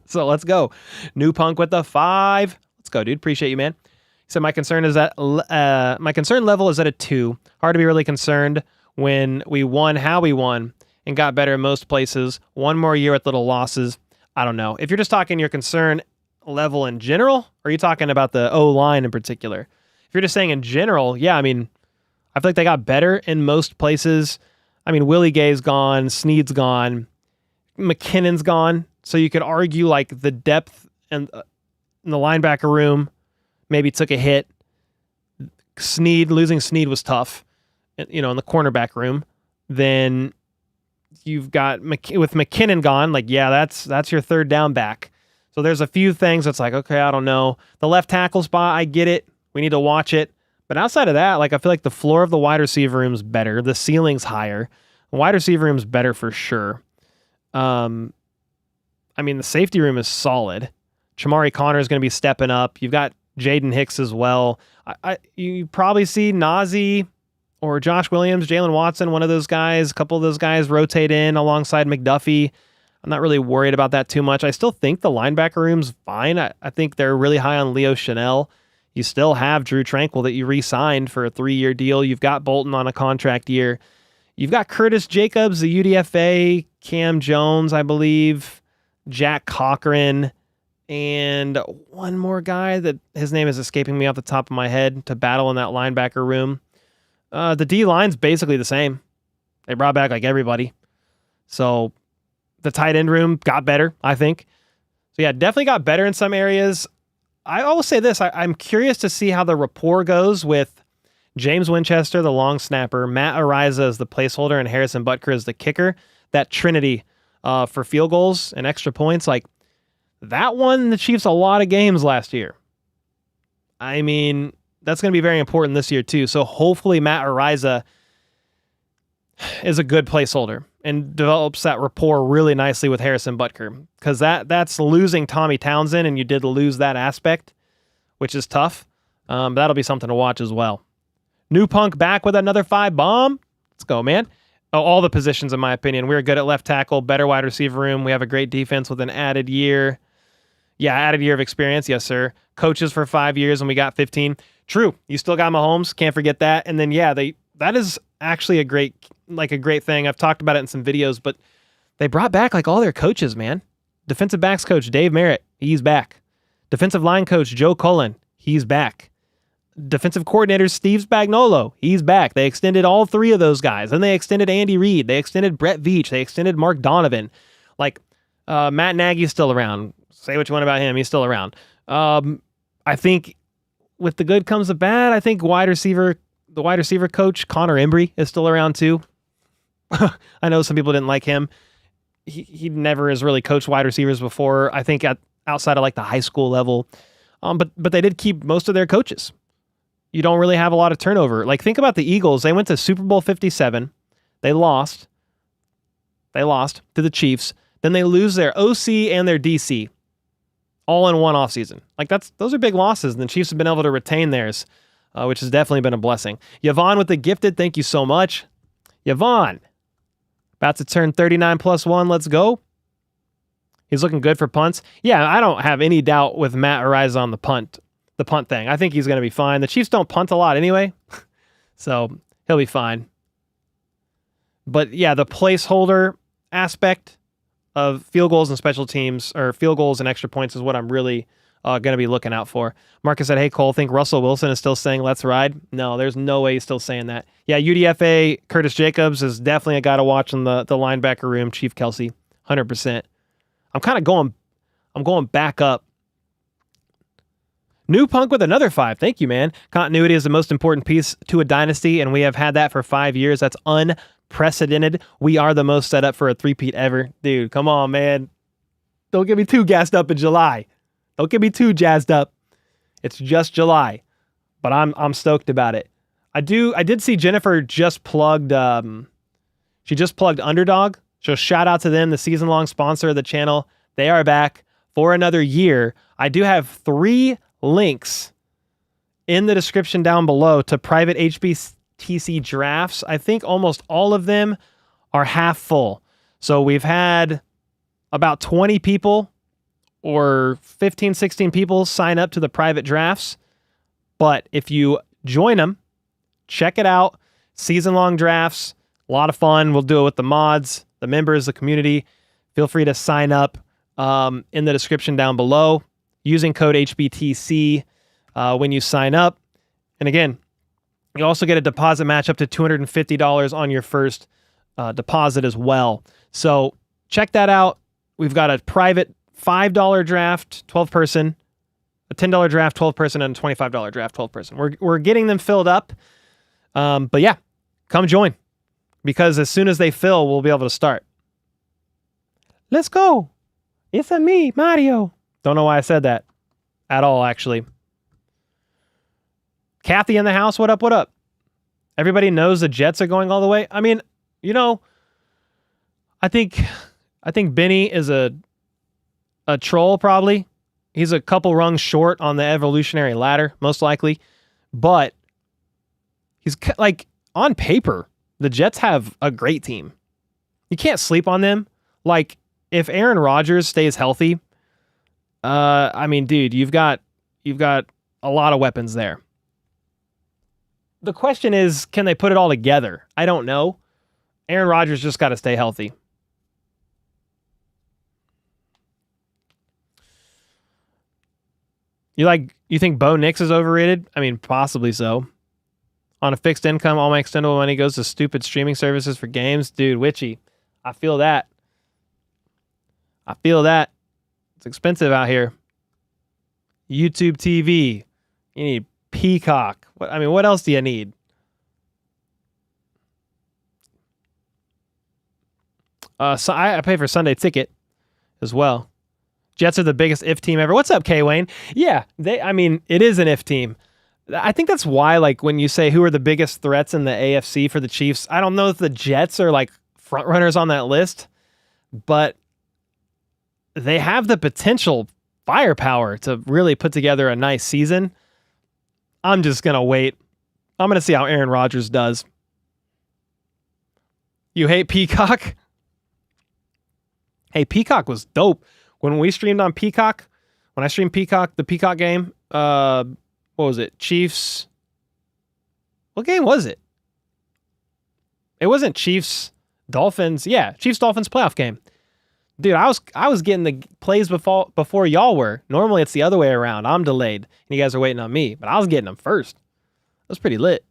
So let's go. New Punk with the 5. Let's go, dude. Appreciate you, man. He said, my concern level is at a 2. Hard to be really concerned when we won how we won and got better in most places. One more year with little losses. I don't know. If you're just talking your concern level in general, or are you talking about the O-line in particular? If you're just saying in general, yeah, I mean, I feel like they got better in most places. I mean, Willie Gay's gone, Snead's gone, McKinnon's gone. So you could argue like the depth and in the linebacker room maybe took a hit. Losing Snead was tough, in the cornerback room. Then you've got with McKinnon gone, like, yeah, that's your third down back. So there's a few things that's like, okay, I don't know. The left tackle spot, I get it. We need to watch it. But outside of that, like, I feel like the floor of the wide receiver room is better. The ceiling's higher. The wide receiver room's better for sure. I mean, the safety room is solid. Chamari Connor is going to be stepping up. You've got Jaden Hicks as well. You probably see Nazi or Josh Williams, Jalen Watson, one of those guys, a couple of those guys rotate in alongside McDuffie. I'm not really worried about that too much. I still think the linebacker room's fine. I think they're really high on Leo Chanel. You still have Drew Tranquil that you re-signed for a 3-year deal. You've got Bolton on a contract year. You've got Curtis Jacobs, the UDFA, Cam Jones, I believe, Jack Cochran, and one more guy that his name is escaping me off the top of my head to battle in that linebacker room. The D-line's basically the same. They brought back like everybody. So the tight end room got better, I think. So yeah, definitely got better in some areas. I always say this. I'm curious to see how the rapport goes with James Winchester, the long snapper, Matt Ariza as the placeholder, and Harrison Butker as the kicker. That trinity for field goals and extra points, like that won the Chiefs a lot of games last year. I mean, that's going to be very important this year too. So hopefully Matt Ariza is a good placeholder and develops that rapport really nicely with Harrison Butker, because that's losing Tommy Townsend, and you did lose that aspect, which is tough. That'll be something to watch as well. New Punk back with another 5 bomb. Let's go, man. All the positions, in my opinion. We're good at left tackle, better wide receiver room. We have a great defense with an added year. Yeah, added year of experience. Yes, sir. Coaches for 5 years, and we got 15. True. You still got Mahomes. Can't forget that. And then, yeah, that is actually a great thing. I've talked about it in some videos, but they brought back like all their coaches, man. Defensive backs coach Dave Merritt, he's back. Defensive line coach Joe Cullen, he's back. Defensive coordinator Steve Spagnuolo, he's back. They extended all 3 of those guys. Then they extended Andy Reid. They extended Brett Veach. They extended Mark Donovan. Like, Matt Nagy's still around. Say what you want about him. He's still around. I think with the good comes the bad. I think the wide receiver coach, Connor Embry, is still around too. I know some people didn't like him. He never has really coached wide receivers before, I think outside of like the high school level. But they did keep most of their coaches. You don't really have a lot of turnover. Like, think about the Eagles. They went to Super Bowl 57. They lost. To the Chiefs. Then they lose their OC and their DC all in one offseason. Like, those are big losses, and the Chiefs have been able to retain theirs, which has definitely been a blessing. Yvonne with the gifted, thank you so much. Yvonne, about to turn 39 plus 1. Let's go. He's looking good for punts. Yeah, I don't have any doubt with Matt Ariza on the punt thing. I think he's going to be fine. The Chiefs don't punt a lot anyway, so he'll be fine. But yeah, the placeholder aspect of field goals and special teams, or field goals and extra points, is what I'm really going to be looking out for. Marcus said, hey, Cole, think Russell Wilson is still saying let's ride? No, there's no way he's still saying that. Yeah, UDFA, Curtis Jacobs is definitely a guy to watch in the linebacker room. Chief Kelce, 100%. I'm going back up. New Punk with another 5. Thank you, man. Continuity is the most important piece to a dynasty, and we have had that for 5 years. That's unprecedented. We are the most set up for a three-peat ever. Dude, come on, man. Don't get me too gassed up in July. Don't get me too jazzed up. It's just July, but I'm stoked about it. I did see Jennifer just plugged. She just plugged Underdog. So shout out to them, the season-long sponsor of the channel. They are back for another year. I do have 3 links in the description down below to private HBTC drafts. I think almost all of them are half full. So we've had about 20 people or 15, 16 people sign up to the private drafts. But if you join them, check it out. Season-long drafts, a lot of fun. We'll do it with the mods, the members, the community. Feel free to sign up in the description down below using code HBTC when you sign up. And again, you also get a deposit match up to $250 on your first deposit as well. So check that out. We've got a private $5 draft, 12 person, a $10 draft, 12 person, and a $25 draft, 12 person. We're getting them filled up. But yeah, come join, because as soon as they fill, we'll be able to start. Let's go. It's a me, Mario. Don't know why I said that at all, actually. Kathy in the house. What up? What up? Everybody knows the Jets are going all the way. I mean, you know, I think Benny is a troll, probably. He's a couple rungs short on the evolutionary ladder, most likely. But he's like, on paper, the Jets have a great team. You can't sleep on them. Like, if Aaron Rodgers stays healthy, I mean, dude, you've got a lot of weapons there. The question is, can they put it all together? I don't know. Aaron Rodgers just got to stay healthy. You think Bo Nix is overrated? I mean, possibly so. On a fixed income, all my extendable money goes to stupid streaming services for games. Dude, Witchy, I feel that. It's expensive out here. YouTube TV. You need Peacock. What else do you need? So I pay for Sunday Ticket as well. Jets are the biggest if team ever. What's up, K Wayne? Yeah, it is an if team. I think that's why, like, when you say who are the biggest threats in the AFC for the Chiefs, I don't know if the Jets are like front runners on that list, but they have the potential firepower to really put together a nice season. I'm just going to wait. I'm going to see how Aaron Rodgers does. You hate Peacock? Hey, Peacock was dope. When we streamed on Peacock, when I streamed Peacock, the Peacock game, what was it? Chiefs. What game was it? It wasn't Chiefs Dolphins. Yeah, Chiefs Dolphins playoff game. Dude, I was getting the plays before y'all were. Normally it's the other way around. I'm delayed, and you guys are waiting on me. But I was getting them first. It was pretty lit.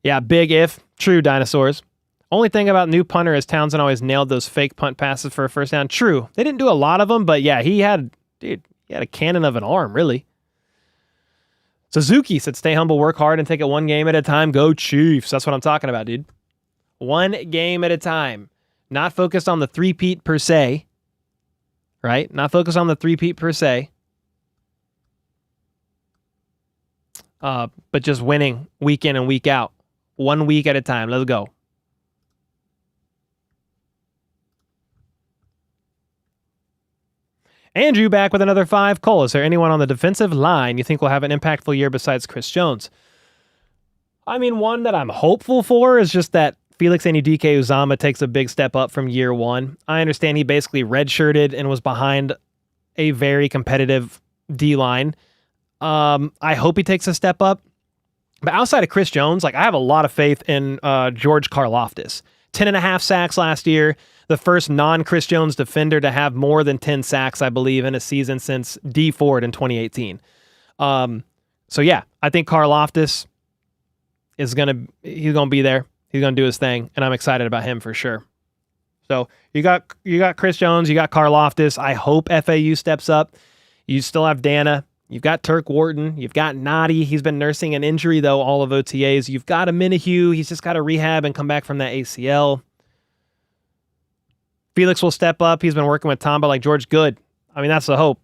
Yeah, big if. True, dinosaurs. Only thing about new punter is Townsend always nailed those fake punt passes for a first down. True. They didn't do a lot of them, but yeah, he had a cannon of an arm, really. Suzuki said, stay humble, work hard, and take it one game at a time. Go Chiefs. That's what I'm talking about, dude. One game at a time. Not focused on the three-peat per se. Right? Not focused on the three-peat per se. But just winning week in and week out. 1 week at a time. Let's go. Andrew back with another 5. Cole, is there anyone on the defensive line you think will have an impactful year besides Chris Jones? I mean, one that I'm hopeful for is just that Felix Anudike-Uzomah takes a big step up from year one. I understand he basically redshirted and was behind a very competitive D-line. I hope he takes a step up. But outside of Chris Jones, like, I have a lot of faith in George Karlaftis. 10.5 sacks last year. The first non-Chris Jones defender to have more than 10 sacks, I believe, in a season since D Ford in 2018. So yeah, I think Karlaftis he's gonna be there. He's gonna do his thing, and I'm excited about him for sure. So you got Chris Jones, you got Karlaftis. I hope FAU steps up. You still have Dana. You've got Turk Wharton. You've got Noddy. He's been nursing an injury, though, all of OTAs. You've got a Minihue. He's just got to rehab and come back from that ACL. Felix will step up. He's been working with Tamba like George. Good. I mean, that's the hope.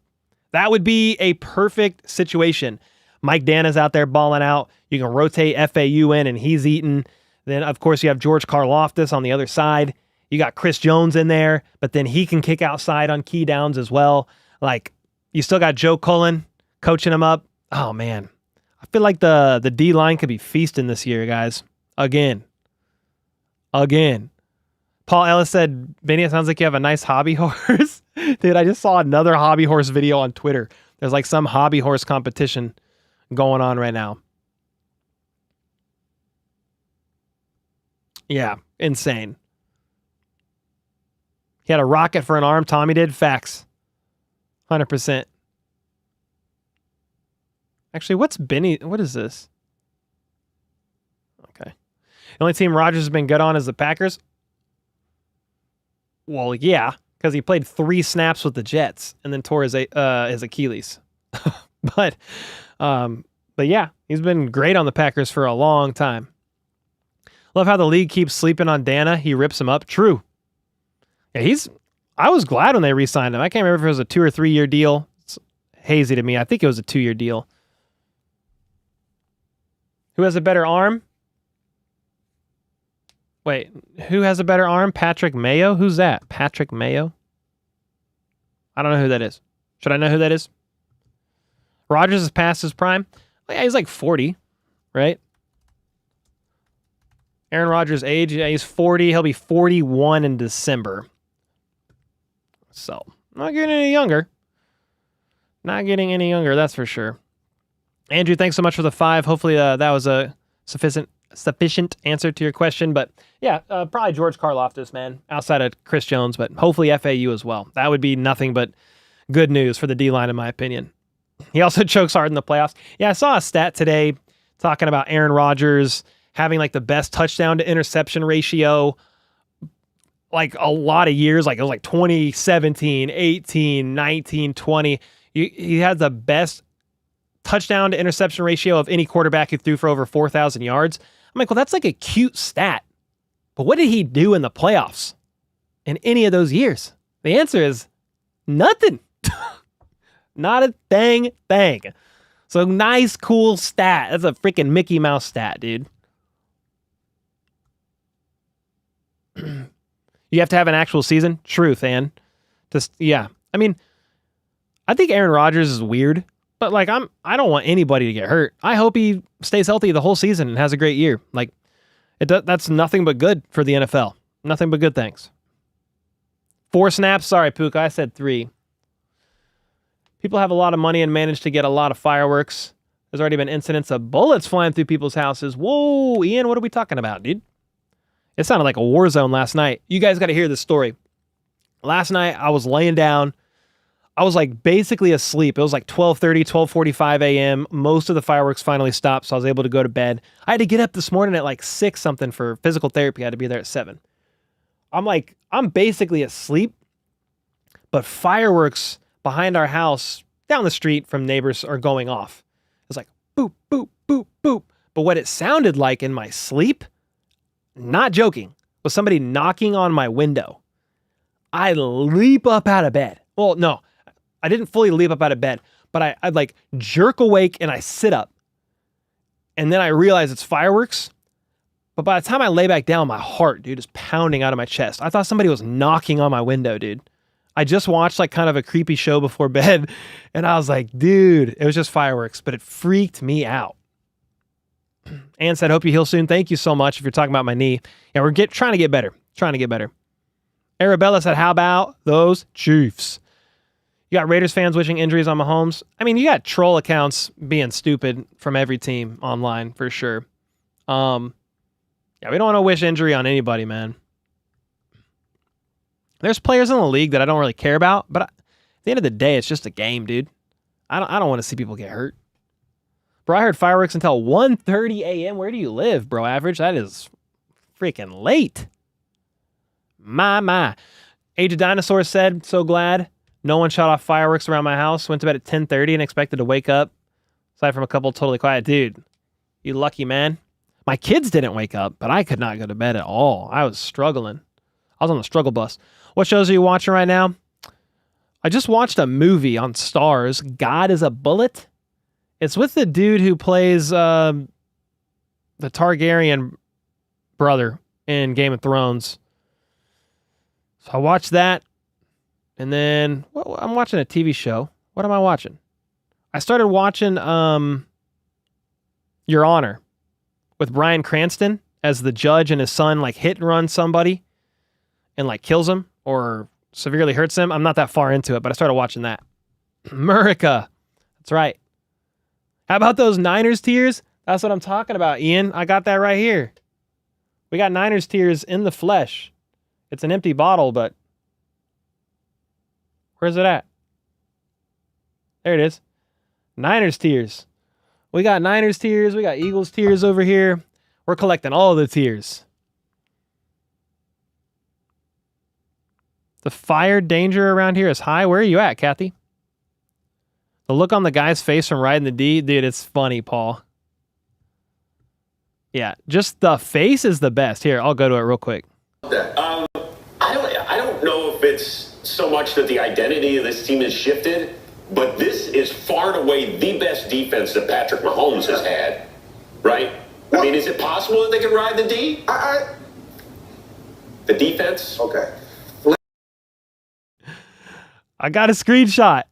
That would be a perfect situation. Mike Dana's out there balling out. You can rotate FAU in, and he's eating. Then, of course, you have George Karlaftis on the other side. You got Chris Jones in there, but then he can kick outside on key downs as well. Like, you still got Joe Cullen coaching him up. Oh, man. I feel like the D-line could be feasting this year, guys. Again. Paul Ellis said, Benny, it sounds like you have a nice hobby horse. Dude, I just saw another hobby horse video on Twitter. There's like some hobby horse competition going on right now. Yeah, insane. He had a rocket for an arm. Tommy did. Facts. 100%. Actually, what's Benny? What is this? Okay. The only team Rodgers has been good on is the Packers. Well, yeah, because he played 3 snaps with the Jets and then tore his Achilles. But yeah, he's been great on the Packers for a long time. Love how the league keeps sleeping on Dana. He rips him up. True. Yeah, I was glad when they re-signed him. I can't remember if it was a 2 or 3 year deal. It's hazy to me. I think it was a 2-year deal. Who has a better arm? Wait, who has a better arm? Patrick Mayo? Who's that? Patrick Mayo? I don't know who that is. Should I know who that is? Rodgers is past his prime. Oh, yeah, he's like 40, right? Aaron Rodgers' age, yeah, he's 40. He'll be 41 in December. So, not getting any younger. Not getting any younger, that's for sure. Andrew, thanks so much for the 5. Hopefully that was a sufficient answer to your question. But yeah, probably George Karlaftis, man, outside of Chris Jones, but hopefully FAU as well. That would be nothing but good news for the D-line, in my opinion. He also chokes hard in the playoffs. Yeah, I saw a stat today talking about Aaron Rodgers having like the best touchdown to interception ratio like a lot of years. Like it was like 2017, 18, 19, 20. He had the best touchdown to interception ratio of any quarterback who threw for over 4,000 yards. I'm like, well, that's like a cute stat. But what did he do in the playoffs in any of those years? The answer is nothing. Not a thing. So nice, cool stat. That's a freaking Mickey Mouse stat, dude. You have to have an actual season? Truth, Ann. Yeah. I mean, I think Aaron Rodgers is weird, but like I don't want anybody to get hurt. I hope he stays healthy the whole season and has a great year. Like that's nothing but good for the NFL. Nothing but good things. 4 snaps? Sorry, Puka, I said 3. People have a lot of money and manage to get a lot of fireworks. There's already been incidents of bullets flying through people's houses. Whoa, Ian, what are we talking about, dude? It sounded like a war zone last night. You guys got to hear this story. Last night, I was laying down. I was like basically asleep. It was like 12:30, 12:45 a.m. Most of the fireworks finally stopped, so I was able to go to bed. I had to get up this morning at like 6 something for physical therapy. I had to be there at 7. I'm basically asleep, but fireworks behind our house down the street from neighbors are going off. It's like boop, boop, boop, boop. But what it sounded like in my sleep, not joking, was somebody knocking on my window. I leap up out of bed. Well, no, I didn't fully leap up out of bed, but I'd like jerk awake and I sit up. And then I realize it's fireworks. But by the time I lay back down, my heart, dude, is pounding out of my chest. I thought somebody was knocking on my window, dude. I just watched like kind of a creepy show before bed, and I was like, dude, it was just fireworks, but it freaked me out. Ann said, hope you heal soon. Thank you so much if you're talking about my knee. Yeah, we're trying to get better. Arabella said, how about those Chiefs? You got Raiders fans wishing injuries on Mahomes. I mean, you got troll accounts being stupid from every team online for sure. Yeah, we don't want to wish injury on anybody, man. There's players in the league that I don't really care about, but at the end of the day, it's just a game, dude. I don't want to see people get hurt. Bro, I heard fireworks until 1:30 a.m. Where do you live, bro? Average? That is freaking late. My. Age of Dinosaurs said, so glad no one shot off fireworks around my house. Went to bed at 10:30 and expected to wake up. Aside from a couple totally quiet. Dude, you lucky man. My kids didn't wake up, but I could not go to bed at all. I was struggling. I was on the struggle bus. What shows are you watching right now? I just watched a movie on Stars, God is a Bullet. It's with the dude who plays the Targaryen brother in Game of Thrones. So I watched that, and then I'm watching a TV show. What am I watching? I started watching Your Honor with Bryan Cranston as the judge, and his son like hit and run somebody and like kills him or severely hurts him. I'm not that far into it, but I started watching that. America. That's right. How about those Niners tears? That's what I'm talking about, Ian. I got that right here. We got Niners tears in the flesh. It's an empty bottle, but where's it at? There it is. Niners tears. We got Niners tears. We got Eagles tears over here. We're collecting all the tiers. The fire danger around here is high. Where are you at, Kathy? The look on the guy's face from riding the D, dude, it's funny, Paul. Yeah, just the face is the best. Here, I'll go to it real quick. I don't know if it's so much that the identity of this team has shifted, but this is far and away the best defense that Patrick Mahomes has had, right? I mean, is it possible that they can ride the D? The defense? Okay. I got a screenshot.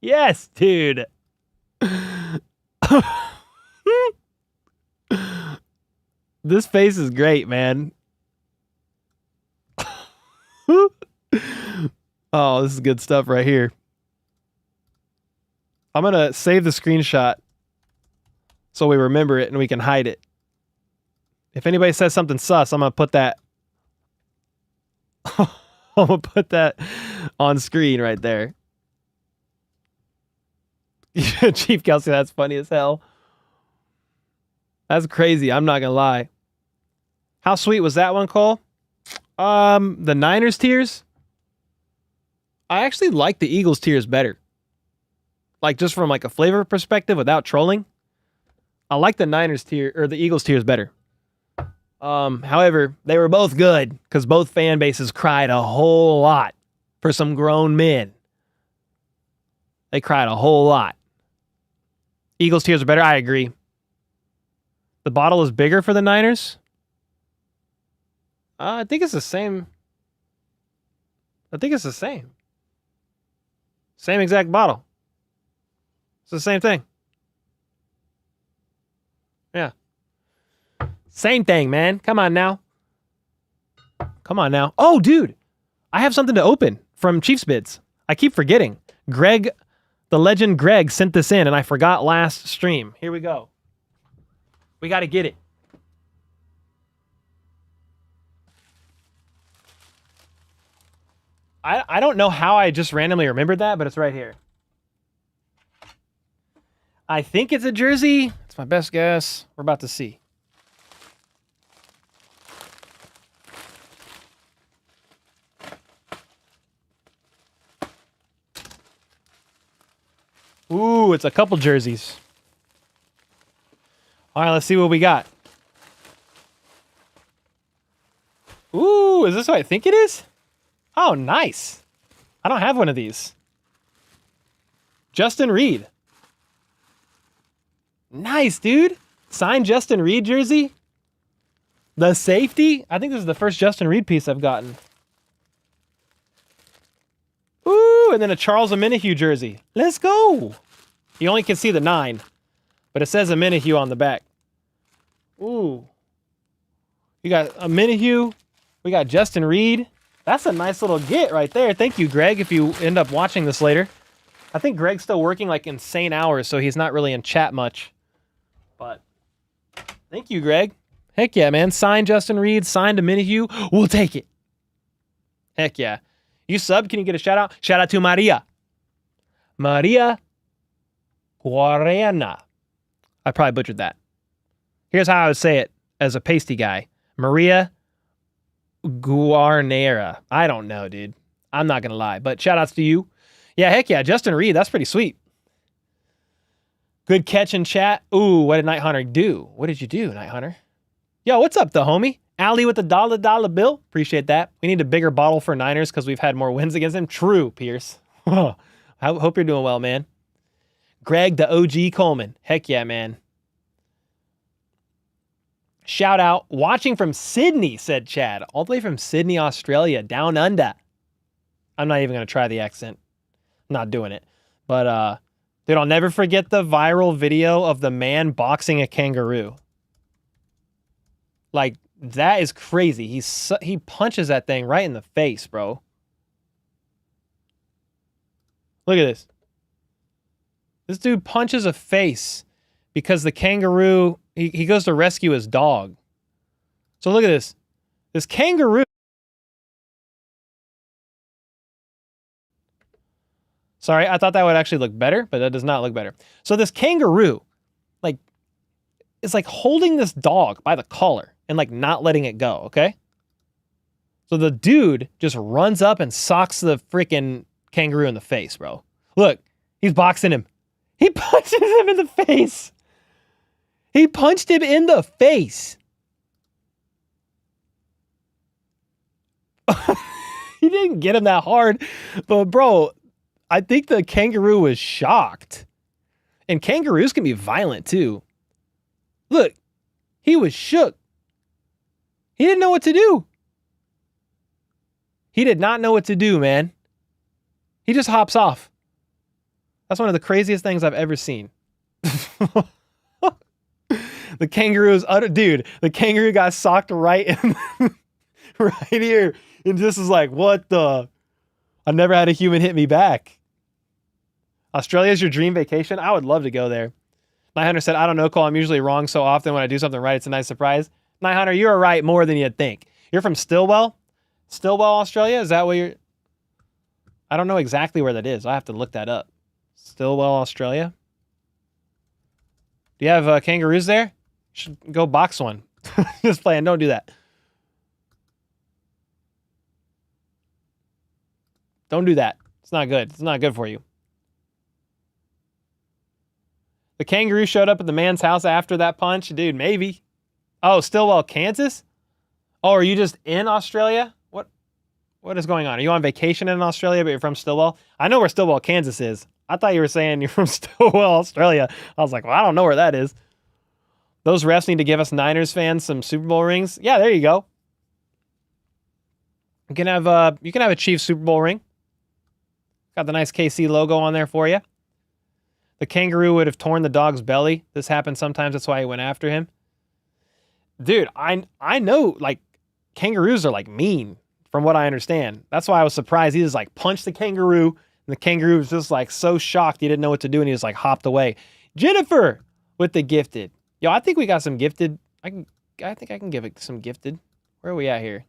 Yes, dude. This face is great, man. Oh, this is good stuff right here. I'm going to save the screenshot so we remember it and we can hide it. If anybody says something sus, I'm going to put that I'm going to put that on screen right there. Chief Kelce, that's funny as hell. That's crazy. I'm not going to lie. How sweet was that one, Cole? The Niners tiers? I actually like the Eagles tiers better. Like, just from like a flavor perspective without trolling. I like the Niners tier, or the Eagles tiers better. However, they were both good because both fan bases cried a whole lot for some grown men. They cried a whole lot. Eagles tiers are better. I agree. The bottle is bigger for the Niners. I think it's the same. I think it's the same. Same exact bottle. It's the same thing. Yeah. Same thing, man. Come on now. Come on now. Oh, dude. I have something to open from Chiefs Bids. I keep forgetting. Greg, the legend Greg, sent this in, and I forgot last stream. Here we go. We got to get it. I don't know how I just randomly remembered that, but it's right here. I think it's a jersey. It's my best guess. We're about to see. Ooh, it's a couple jerseys. All right, let's see what we got. Ooh, is this what I think it is? Oh, nice. I don't have one of these. Justin Reed. Nice, dude. Signed Justin Reed jersey. The safety. I think this is the first Justin Reed piece I've gotten. Ooh, and then a Charles Omenihu jersey. Let's go. You only can see the 9, but it says Omenihu on the back. Ooh. You got Omenihu. We got Justin Reed. That's a nice little get right there. Thank you, Greg, if you end up watching this later. I think Greg's still working like insane hours, so he's not really in chat much. But thank you, Greg. Heck yeah, man. Signed Justin Reed, signed Omenihu. We'll take it. Heck yeah. You sub, can you get a shout out? Shout out to Maria. Maria Guarena. I probably butchered that. Here's how I would say it as a pasty guy. Maria Guarnera. I don't know, dude. I'm not going to lie, but shout outs to you. Yeah, heck yeah. Justin Reed, that's pretty sweet. Good catch in chat. Ooh, what did Night Hunter do? What did you do, Night Hunter? Yo, what's up, the homie? Allie with the dollar bill. Appreciate that. We need a bigger bottle for Niners because we've had more wins against them. True, Pierce. I hope you're doing well, man. Greg, the OG Coleman. Heck yeah, man. Shout out. Watching from Sydney, said Chad. All the way from Sydney, Australia. Down under. I'm not even going to try the accent. I'm not doing it. But, dude, I'll never forget the viral video of the man boxing a kangaroo. Like, that is crazy. He punches that thing right in the face, bro. Look at this. This dude punches a face because the kangaroo, he goes to rescue his dog. So look at this. This kangaroo. Sorry, I thought that would actually look better, but that does not look better. So this kangaroo, like, is like holding this dog by the collar and like not letting it go, okay? So the dude just runs up and socks the freaking kangaroo in the face, bro. Look, he's boxing him. He punches him in the face. He punched him in the face. He didn't get him that hard, but bro, I think the kangaroo was shocked. And kangaroos can be violent too. Look, he was shook. He didn't know what to do. He did not know what to do, man. He just hops off. That's one of the craziest things I've ever seen. The kangaroo is dude, the kangaroo got socked right in right here. And this is like, what the? I never had a human hit me back. Australia's your dream vacation? I would love to go there. Night Hunter said, I don't know, Cole. I'm usually wrong so often. When I do something right, it's a nice surprise. Night Hunter, you're right more than you'd think. You're from Stillwell? Stillwell, Australia? Is that where you're? I don't know exactly where that is. I have to look that up. Stillwell, Australia? Do you have kangaroos there? Should go box one. Just playing. Don't do that. Don't do that. It's not good. It's not good for you. The kangaroo showed up at the man's house after that punch? Dude, maybe. Oh, Stillwell, Kansas? Oh, are you just in Australia? What is going on? Are you on vacation in Australia, but you're from Stillwell? I know where Stillwell, Kansas is. I thought you were saying you're from Stillwell, Australia. I was like, well, I don't know where that is. Those refs need to give us Niners fans some Super Bowl rings. Yeah, there you go. You can have a Chiefs Super Bowl ring. Got the nice KC logo on there for you. The kangaroo would have torn the dog's belly. This happens sometimes. That's why he went after him. Dude, I know, like, kangaroos are, like, mean, from what I understand. That's why I was surprised. He just, like, punched the kangaroo, and the kangaroo was just, like, so shocked he didn't know what to do, and he just, like, hopped away. Jennifer with the gifted. Yo, I think we got some gifted. I think I can give it some gifted. Where are we at here?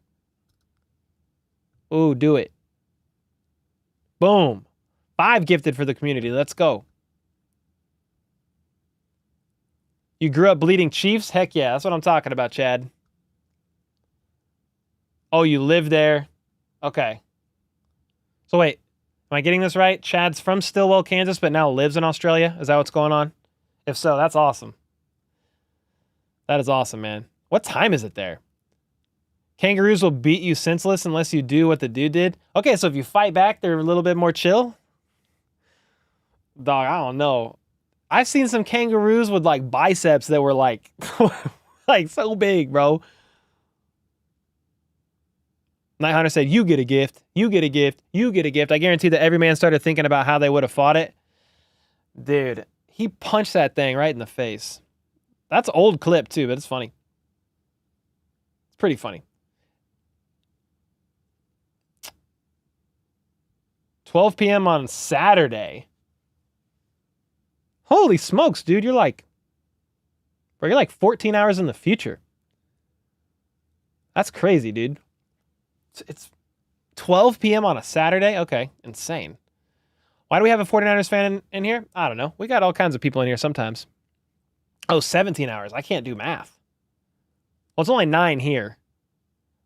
Ooh, do it. Boom. 5 gifted for the community. Let's go. You grew up bleeding Chiefs? Heck yeah, that's what I'm talking about, Chad. Oh, you live there? Okay. So wait, am I getting this right? Chad's from Stillwell, Kansas, but now lives in Australia? Is that what's going on? If so, that's awesome. That is awesome, man. What time is it there? Kangaroos will beat you senseless unless you do what the dude did. Okay, so if you fight back, they're a little bit more chill? Dog, I don't know. I've seen some kangaroos with like biceps that were like, like so big, bro. Night Hunter said, you get a gift, you get a gift, you get a gift. I guarantee that every man started thinking about how they would have fought it. Dude, he punched that thing right in the face. That's an old clip too, but it's funny. It's pretty funny. 12 p.m. on Saturday. Holy smokes, dude. You're like 14 hours in the future. That's crazy, dude. It's 12 p.m. on a Saturday? Okay, insane. Why do we have a 49ers fan in here? I don't know. We got all kinds of people in here sometimes. Oh, 17 hours. I can't do math. Well, it's only 9 here.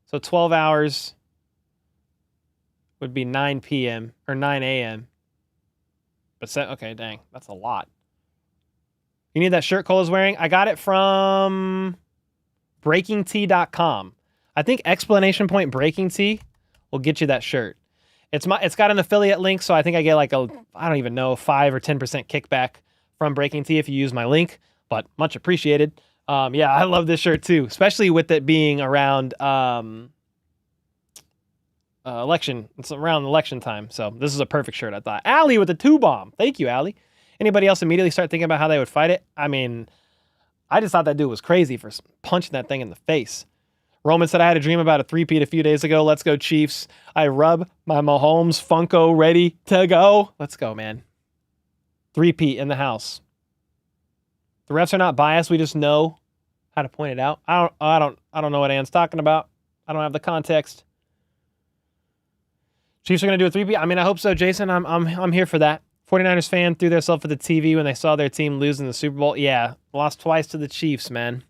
So 12 hours would be 9 p.m. or 9 a.m. But okay, dang. That's a lot. You need that shirt Cole is wearing? I got it from breakingtea.com. I think exclamation point breaking tea will get you that shirt. It's got an affiliate link, so I think I get like I don't even know, 5 or 10% kickback from Breaking Tea if you use my link, but much appreciated. Yeah, I love this shirt too, especially with it being around election. It's around election time, so this is a perfect shirt, I thought. Allie with the 2-bomb. Thank you, Allie. Anybody else immediately start thinking about how they would fight it? I mean, I just thought that dude was crazy for punching that thing in the face. Roman said, I had a dream about a 3-peat a few days ago. Let's go, Chiefs. I rub my Mahomes Funko ready to go. Let's go, man. 3-peat in the house. The refs are not biased. We just know how to point it out. I don't know what Ann's talking about. I don't have the context. Chiefs are going to do a 3-peat. I mean, I hope so, Jason. I'm here for that. 49ers fan threw themselves at the TV when they saw their team lose in the Super Bowl. Yeah, lost twice to the Chiefs, man.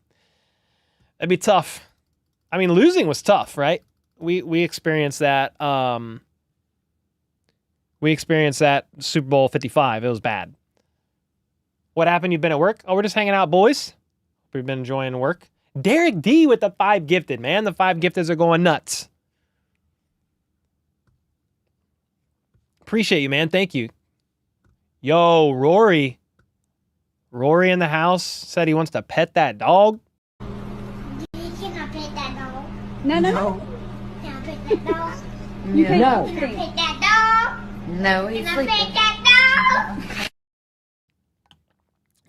That'd be tough. I mean, losing was tough, right? We experienced that. We experienced that Super Bowl 55. It was bad. What happened? You've been at work? Oh, we're just hanging out, boys. Hope you've been enjoying work. Derek D with the 5 gifted, man. The 5 gifteds are going nuts. Appreciate you, man. Thank you. Yo, Rory. Rory in the house said he wants to pet that dog. You cannot pet that dog. No. Can I pet that dog? No. Can I pet that dog? No, he's Can I sleeping. pet that dog?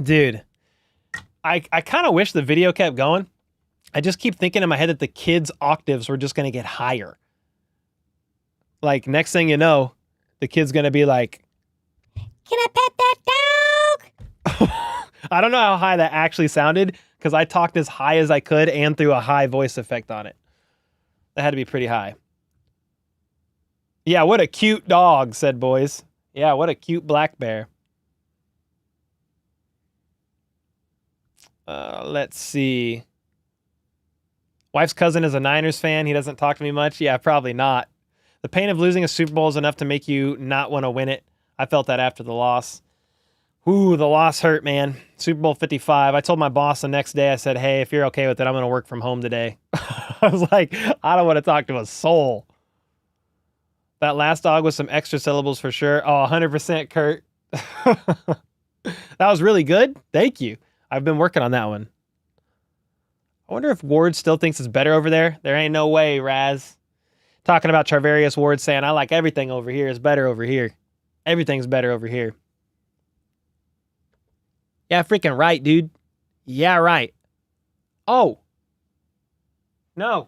Dude, I kind of wish the video kept going. I just keep thinking in my head that the kids' octaves were just going to get higher. Like, next thing you know, the kid's going to be like, Can I pet that dog? I don't know how high that actually sounded because I talked as high as I could and threw a high voice effect on it. That had to be pretty high. Yeah, what a cute dog, said boys. Yeah, what a cute black bear. Let's see. Wife's cousin is a Niners fan. He doesn't talk to me much. Yeah, probably not. The pain of losing a Super Bowl is enough to make you not want to win it. I felt that after the loss. Ooh, the loss hurt, man. Super Bowl 55. I told my boss the next day, I said, hey, if you're okay with it, I'm going to work from home today. I was like, I don't want to talk to a soul. That last dog with some extra syllables for sure. Oh, 100% Kurt. That was really good. Thank you. I've been working on that one. I wonder if Ward still thinks it's better over there. There ain't no way, Raz. Talking about Charvarius Ward saying, I like everything over here. It's better over here. Everything's better over here. Yeah, freaking right, dude. Yeah, right. Oh. No.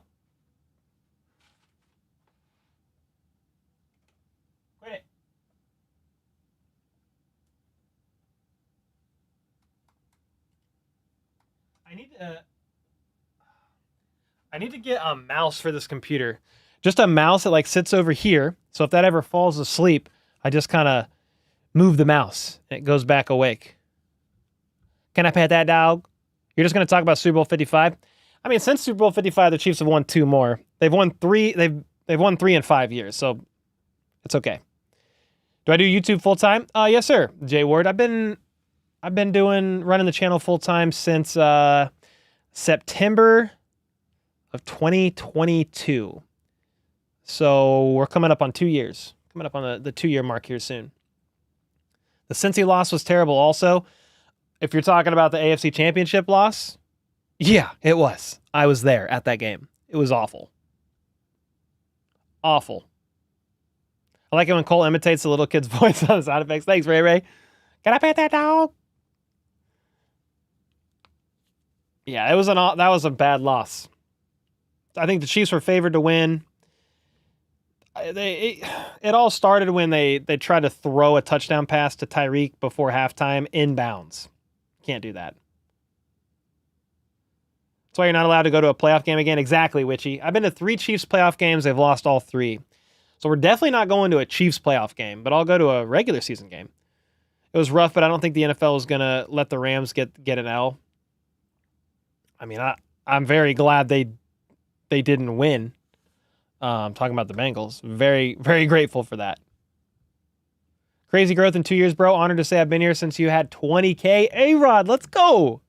Quit it. I need to get a mouse for this computer. Just a mouse that like sits over here. So if that ever falls asleep, I just kind of move the mouse. And it goes back awake. Can I pet that dog? You're just going to talk about Super Bowl 55? I mean, since Super Bowl 55, the Chiefs have won 2 more. They've won 3. They've won 3 in 5 years, so it's okay. Do I do YouTube full time? Yes, sir. Jay Ward. I've been running the channel full time since September of 2022. So we're coming up on 2 years. Coming up on the 2-year mark here soon. The Cincy loss was terrible also. If you're talking about the AFC Championship loss, yeah, it was. I was there at that game. It was awful. Awful. I like it when Cole imitates the little kid's voice on the sound effects. Thanks, Ray Ray. Can I pet that dog? Yeah, that was a bad loss. I think the Chiefs were favored to win. It all started when they tried to throw a touchdown pass to Tyreek before halftime inbounds. Can't do that. That's why you're not allowed to go to a playoff game again. Exactly, Witchy. I've been to 3 Chiefs playoff games. They've lost all 3. So we're definitely not going to a Chiefs playoff game, but I'll go to a regular season game. It was rough, but I don't think the NFL is going to let the Rams get an L. I mean, I'm very glad they didn't win. Talking about the Bengals. Very, very grateful for that. Crazy growth in 2 years, bro. Honored to say I've been here since you had 20K. A-Rod, let's go.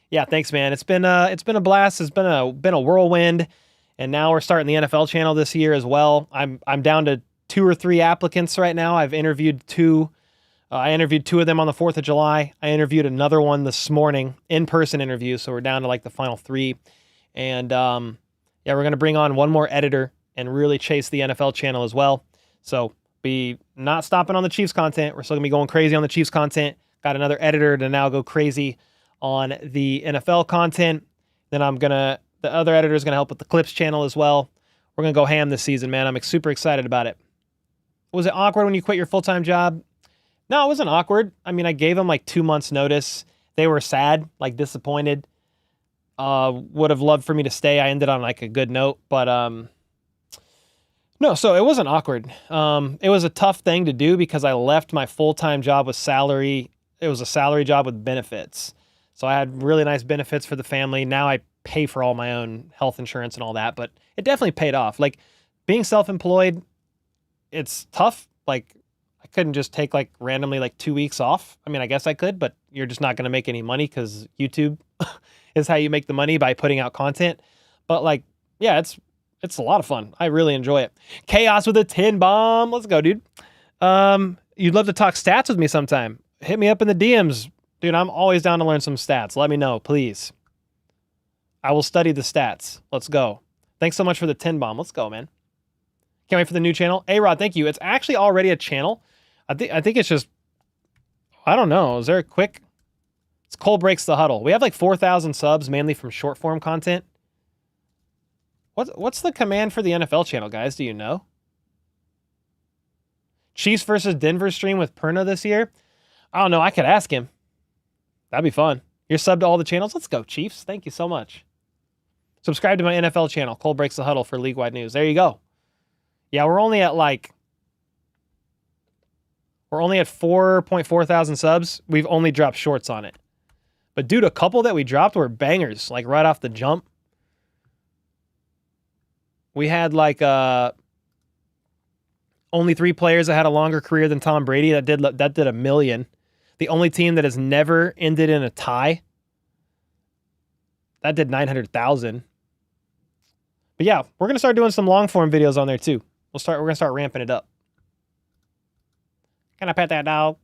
Yeah, thanks, man. It's been a blast. It's been a whirlwind, and now we're starting the NFL channel this year as well. I'm down to 2 or 3 applicants right now. I've interviewed 2. I interviewed 2 of them on the 4th of July. I interviewed another one this morning, in-person interview. So we're down to like the final 3, and yeah, we're gonna bring on one more editor and really chase the NFL channel as well. So be not stopping on the Chiefs content. We're still gonna be going crazy on the Chiefs content. Got another editor to now go crazy on the NFL content. Then the other editor is gonna help with the Clips channel as well. We're gonna go ham this season, man. I'm super excited about it. Was it awkward when you quit your full-time job? No, it wasn't awkward. I mean, I gave them like 2 months notice. They were sad, like disappointed. Would have loved for me to stay. I ended on like a good note, but No, so it wasn't awkward. It was a tough thing to do because I left my full-time job with salary. It was a salary job with benefits. So I had really nice benefits for the family. Now I pay for all my own health insurance and all that, but it definitely paid off. Like being self-employed, it's tough. Like I couldn't just take like randomly like 2 weeks off. I mean, I guess I could, but you're just not going to make any money because YouTube is how you make the money, by putting out content. But like, yeah, it's a lot of fun. I really enjoy it. Chaos with a 10 bomb. Let's go, dude. You'd love to talk stats with me sometime. Hit me up in the DMs. Dude, I'm always down to learn some stats. Let me know, please. I will study the stats. Let's go. Thanks so much for the 10 bomb. Let's go, man. Can't wait for the new channel. A-Rod, thank you. It's actually already a channel. I think it's just, I don't know. Is there a quick? It's Cole Breaks the Huddle. We have like 4,000 subs, mainly from short form content. What's the command for the NFL channel, guys? Do you know? Chiefs versus Denver stream with Perna this year? I don't know. I could ask him. That'd be fun. You're subbed to all the channels? Let's go, Chiefs. Thank you so much. Subscribe to my NFL channel, Cole Breaks the Huddle, for league-wide news. There you go. Yeah, we're only at 4.4 thousand subs. We've only dropped shorts on it. But dude, a couple that we dropped were bangers, like right off the jump. We had like only 3 players that had a longer career than Tom Brady that did 1 million. The only team that has never ended in a tie, that did 900,000. But yeah, we're gonna start doing some long form videos on there too. We're gonna start ramping it up. Can I pet that dog?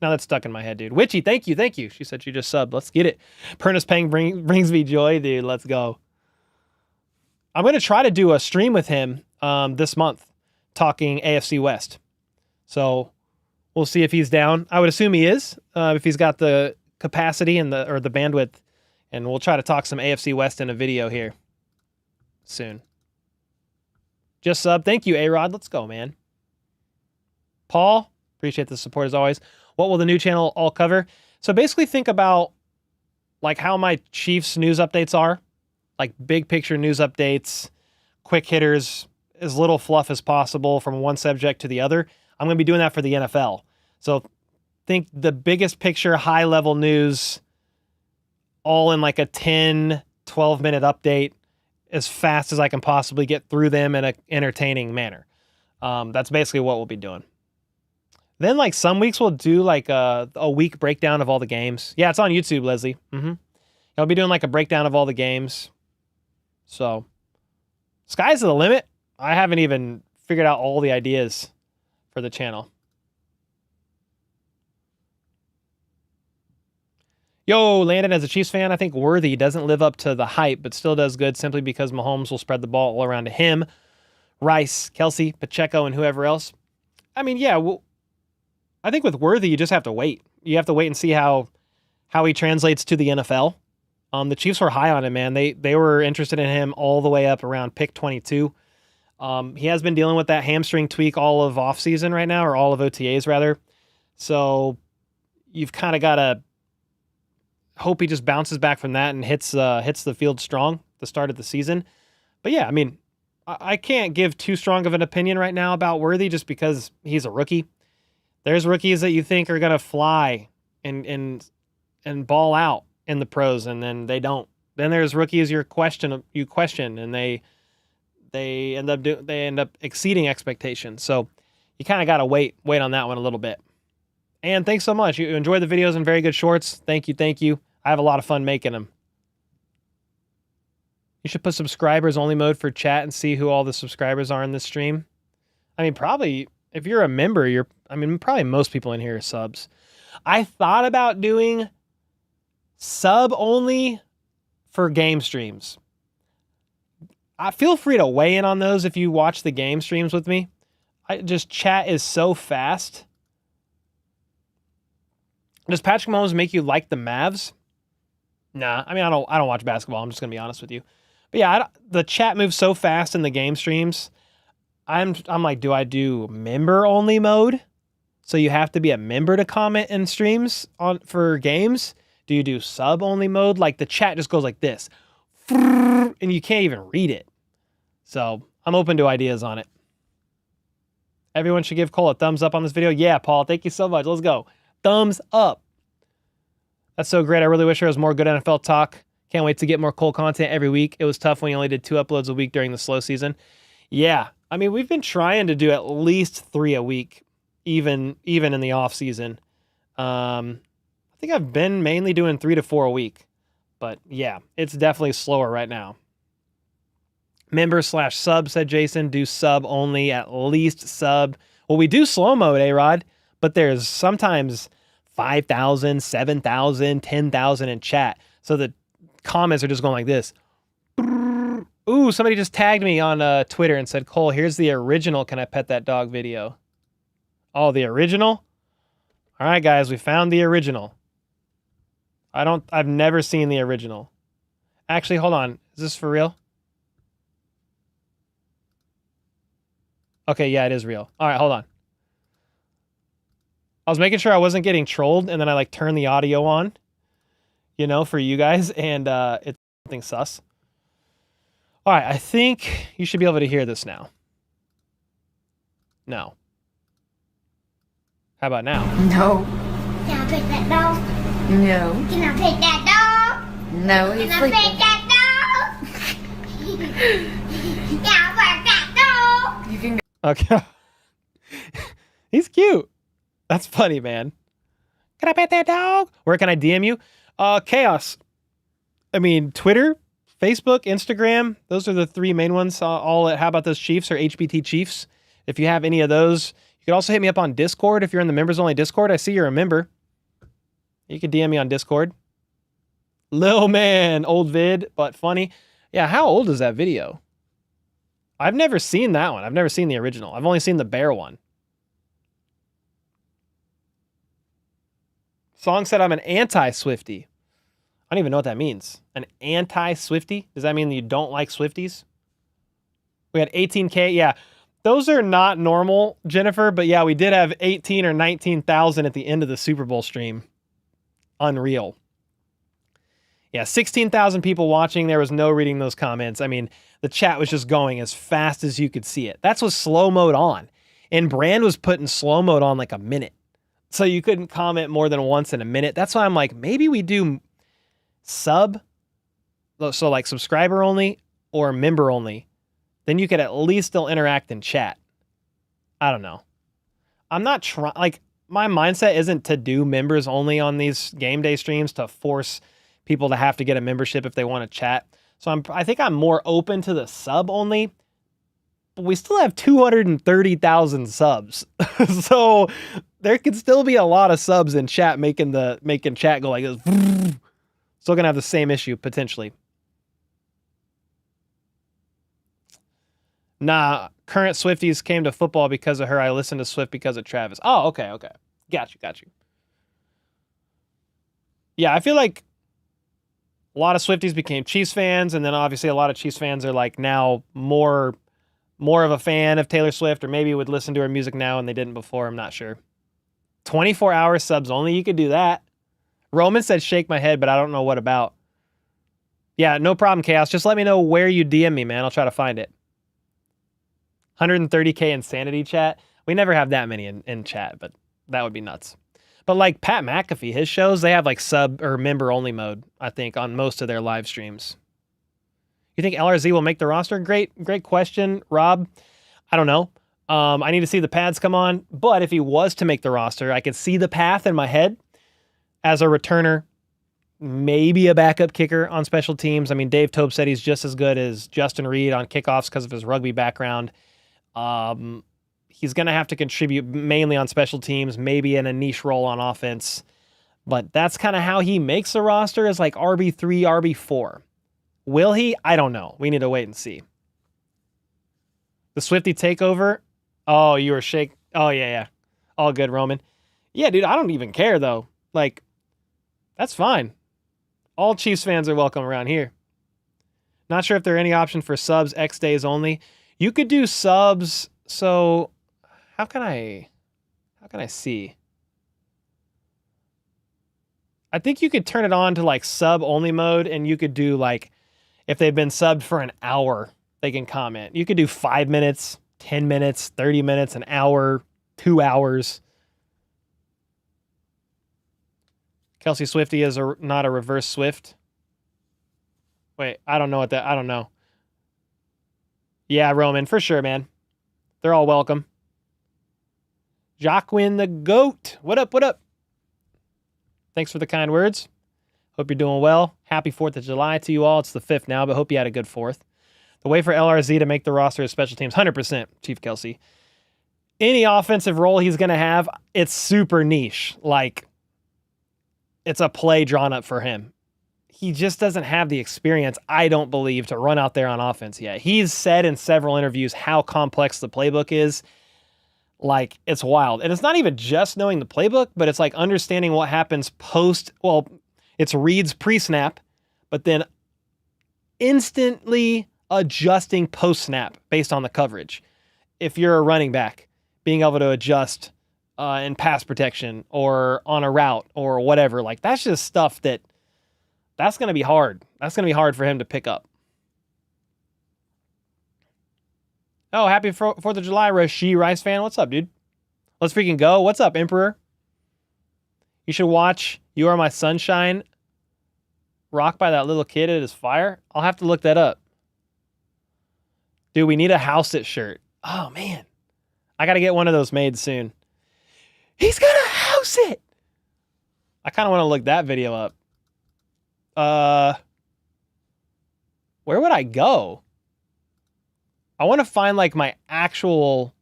Now that's stuck in my head, dude. Witchy, thank you. She said she just subbed. Let's get it. Perna's Pang brings me joy, dude. Let's go. I'm going to try to do a stream with him this month, talking AFC West. So we'll see if he's down. I would assume he is, if he's got the capacity and the bandwidth. And we'll try to talk some AFC West in a video here soon. Just sub. Thank you, A-Rod. Let's go, man. Paul, appreciate the support as always. What will the new channel all cover? So basically think about like how my Chiefs news updates are. Like big picture news updates, quick hitters, as little fluff as possible from one subject to the other. I'm going to be doing that for the NFL. So think the biggest picture, high level news, all in like a 10, 12 minute update as fast as I can possibly get through them in an entertaining manner. That's basically what we'll be doing. Then like some weeks we'll do like a week breakdown of all the games. Yeah, it's on YouTube, Leslie. I'll be doing like a breakdown of all the games. So sky's the limit. I haven't even figured out all the ideas for the channel. Yo, Landon, as a Chiefs fan, I think Worthy doesn't live up to the hype, but still does good simply because Mahomes will spread the ball all around to him, Rice, Kelce, Pacheco, and whoever else. I mean, yeah, well, I think with Worthy, you just have to wait. You have to wait and see how he translates to the NFL. The Chiefs were high on him, man. They were interested in him all the way up around pick 22. He has been dealing with that hamstring tweak all of offseason right now, or all of OTAs rather. So you've kind of got to hope he just bounces back from that and hits the field strong at the start of the season. But yeah, I mean, I can't give too strong of an opinion right now about Worthy just because he's a rookie. There's rookies that you think are going to fly and ball out in the pros, and then they don't. Then there's rookies you question, and they end up exceeding expectations. So you kind of got to wait on that one a little bit. And thanks so much. You enjoy the videos and very good shorts. Thank you. I have a lot of fun making them. You should put subscribers only mode for chat and see who all the subscribers are in this stream. I mean, probably if you're a member, probably most people in here are subs. I thought about doing sub only for game streams. I feel free to weigh in on those if you watch the game streams with me. Chat is so fast. Does Patrick Mahomes make you like the Mavs? Nah, I don't watch basketball. I'm just gonna be honest with you. But yeah, the chat moves so fast in the game streams. I'm like, do I do member only mode? So you have to be a member to comment in streams for games. Do you do sub only mode? Like the chat just goes like this, and you can't even read it. So I'm open to ideas on it. Everyone should give Cole a thumbs up on this video. Yeah, Paul, thank you so much. Let's go. Thumbs up. That's so great. I really wish there was more good NFL talk. Can't wait to get more Cole content every week. It was tough when you only did 2 uploads a week during the slow season. Yeah, I mean, we've been trying to do at least 3 a week, even in the off season. I think I've been mainly doing 3 to 4 a week, but yeah, it's definitely slower right now. Member/sub, said Jason. Do sub only, at least sub. Well, we do slow mode, A-Rod, but there's sometimes 5,000, 7,000, 10,000 in chat. So the comments are just going like this. Ooh, somebody just tagged me on Twitter and said, Cole, here's the original Can I Pet That Dog video. Oh, the original? All right, guys, we found the original. I've never seen the original. Actually, hold on. Is this for real? Okay, yeah, it is real. All right, hold on. I was making sure I wasn't getting trolled, and then I like turned the audio on, you know, for you guys, and it's something sus. All right, I think you should be able to hear this now. No. How about now? No. Can I pet that dog? No. Can I pet that dog? No, he's Can I sleeping. pet that dog? Can I pet that dog? You can Okay. He's cute. That's funny, man. Can I pet that dog? Where can I DM you? Chaos. I mean, Twitter, Facebook, Instagram. Those are the 3 main ones. All at How About Those Chiefs or HBT Chiefs. If you have any of those, you can also hit me up on Discord. If you're in the members only Discord, I see you're a member. You can DM me on Discord. Lil man, old vid, but funny. Yeah, how old is that video? I've never seen that one. I've never seen the original. I've only seen the bear one. Song said I'm an anti-Swiftie. I don't even know what that means. An anti-Swiftie? Does that mean that you don't like Swifties? We had 18K. Yeah, those are not normal, Jennifer. But yeah, we did have 18 or 19,000 at the end of the Super Bowl stream. Unreal. Yeah, 16,000 people watching. There was no reading those comments. I mean, the chat was just going as fast as you could see it. That's with slow mode on. And Brand was putting slow mode on like a minute. So you couldn't comment more than once in a minute. That's why I'm like, maybe we do sub. So like subscriber only or member only. Then you could at least still interact in chat. I don't know. I'm not trying, like, my mindset isn't to do members only on these game day streams to force people to have to get a membership if they want to chat. So I think I'm more open to the sub only, but we still have 230,000 subs. So there could still be a lot of subs in chat making chat go like this. Still gonna have the same issue potentially. Nah, current Swifties came to football because of her. I listened to Swift because of Travis. Oh, okay. Got you. Yeah, I feel like a lot of Swifties became Chiefs fans, and then obviously a lot of Chiefs fans are like now more of a fan of Taylor Swift, or maybe would listen to her music now and they didn't before. I'm not sure. 24-hour subs only. You could do that. Roman said shake my head, but I don't know what about. Yeah, no problem, Chaos. Just let me know where you DM me, man. I'll try to find it. 130K Insanity chat. We never have that many in chat, but that would be nuts. But like Pat McAfee, his shows, they have like sub or member only mode, I think, on most of their live streams. You think LRZ will make the roster? Great question, Rob. I don't know. I need to see the pads come on, but if he was to make the roster, I could see the path in my head as a returner, maybe a backup kicker on special teams. I mean, Dave Tope said he's just as good as Justin Reed on kickoffs because of his rugby background. He's going to have to contribute mainly on special teams, maybe in a niche role on offense. But that's kind of how he makes the roster, is like RB3, RB4. Will he? I don't know. We need to wait and see. The Swiftie takeover. Oh, you were shake. Oh, yeah. All good, Roman. Yeah, dude, I don't even care, though. Like, that's fine. All Chiefs fans are welcome around here. Not sure if there are any option for subs X days only. You could do subs. So how can I see? I think you could turn it on to like sub only mode, and you could do like, if they've been subbed for an hour, they can comment. You could do 5 minutes, 10 minutes, 30 minutes, an hour, 2 hours. Kelce Swifty is not a reverse Swift. Wait, I don't know what that, I don't know. Yeah, Roman, for sure, man. They're all welcome. Jacqueline the GOAT. What up, what up? Thanks for the kind words. Hope you're doing well. Happy 4th of July to you all. It's the 5th now, but hope you had a good 4th. The way for LRZ to make the roster of special teams, 100%, Chief Kelce. Any offensive role he's going to have, it's super niche. Like, it's a play drawn up for him. He just doesn't have the experience, I don't believe, to run out there on offense yet. He's said in several interviews how complex the playbook is. Like, it's wild. And it's not even just knowing the playbook, but it's like understanding what happens post, well, it's reads pre-snap, but then instantly adjusting post-snap based on the coverage. If you're a running back, being able to adjust in pass protection or on a route or whatever, like that's just stuff that's going to be hard. That's going to be hard for him to pick up. Oh, happy 4th of July, Rashi Rice fan. What's up, dude? Let's freaking go. What's up, Emperor? You should watch You Are My Sunshine. Rock by that little kid at his fire. I'll have to look that up. Dude, we need a House It shirt. Oh, man. I got to get one of those made soon. He's going to house it. I kind of want to look that video up. Where would I go? I want to find like my actual.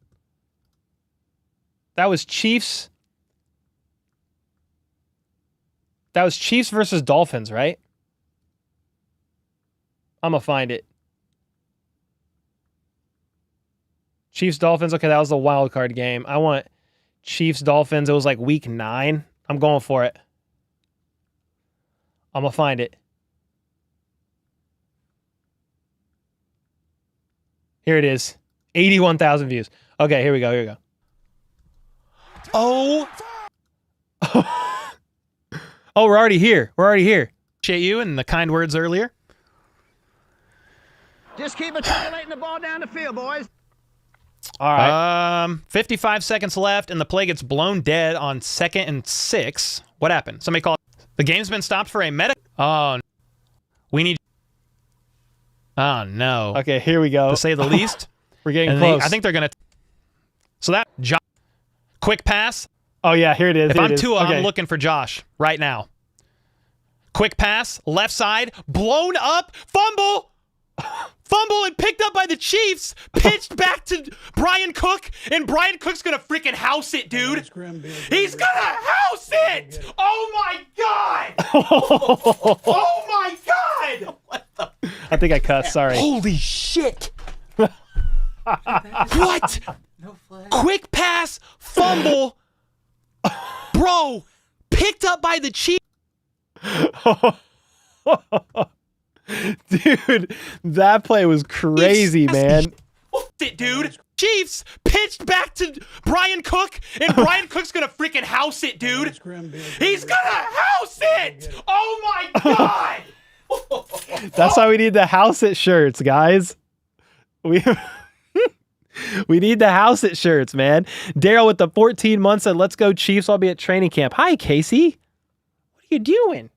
That was Chiefs. That was Chiefs versus Dolphins, right? I'm going to find it. Chiefs Dolphins. Okay, that was the wild card game. I want Chiefs Dolphins. It was like week 9. I'm going for it. I'm going to find it. Here it is. 81,000 views. Okay, here we go. Here we go. Oh. Oh, we're already here. We're already here. Appreciate you and the kind words earlier. Just keep articulating the ball down the field, boys. All right. 55 seconds left, and the play gets blown dead on 2nd and 6. What happened? Somebody called. The game's been stopped for a medic. Oh, we need. Oh, no. Okay, here we go. To say the least. We're getting close. I think they're going to. So that. Quick pass. Oh, yeah, here it is. If I'm Tua, I'm looking for Josh right now. Quick pass. Left side. Blown up. Fumble. Fumble and picked up by the Chiefs. Pitched back to Brian Cook, and Brian Cook's going to freaking house it, dude. He's going to house it. Oh, my God. Oh, my God. What the? I think I cussed. Sorry. Holy shit. What? No flag. Quick pass, fumble. Bro, picked up by the Chiefs. Dude, that play was crazy, man. It, dude. Chiefs pitched back to Brian Cook, and Brian Cook's gonna freaking house it, dude. He's gonna house it. Oh my God. That's why we need the house it shirts, guys. We need the house it shirts, man. Daryl with the 14 months said, "Let's go Chiefs. I'll be at training camp." Hi, Casey. What are you doing?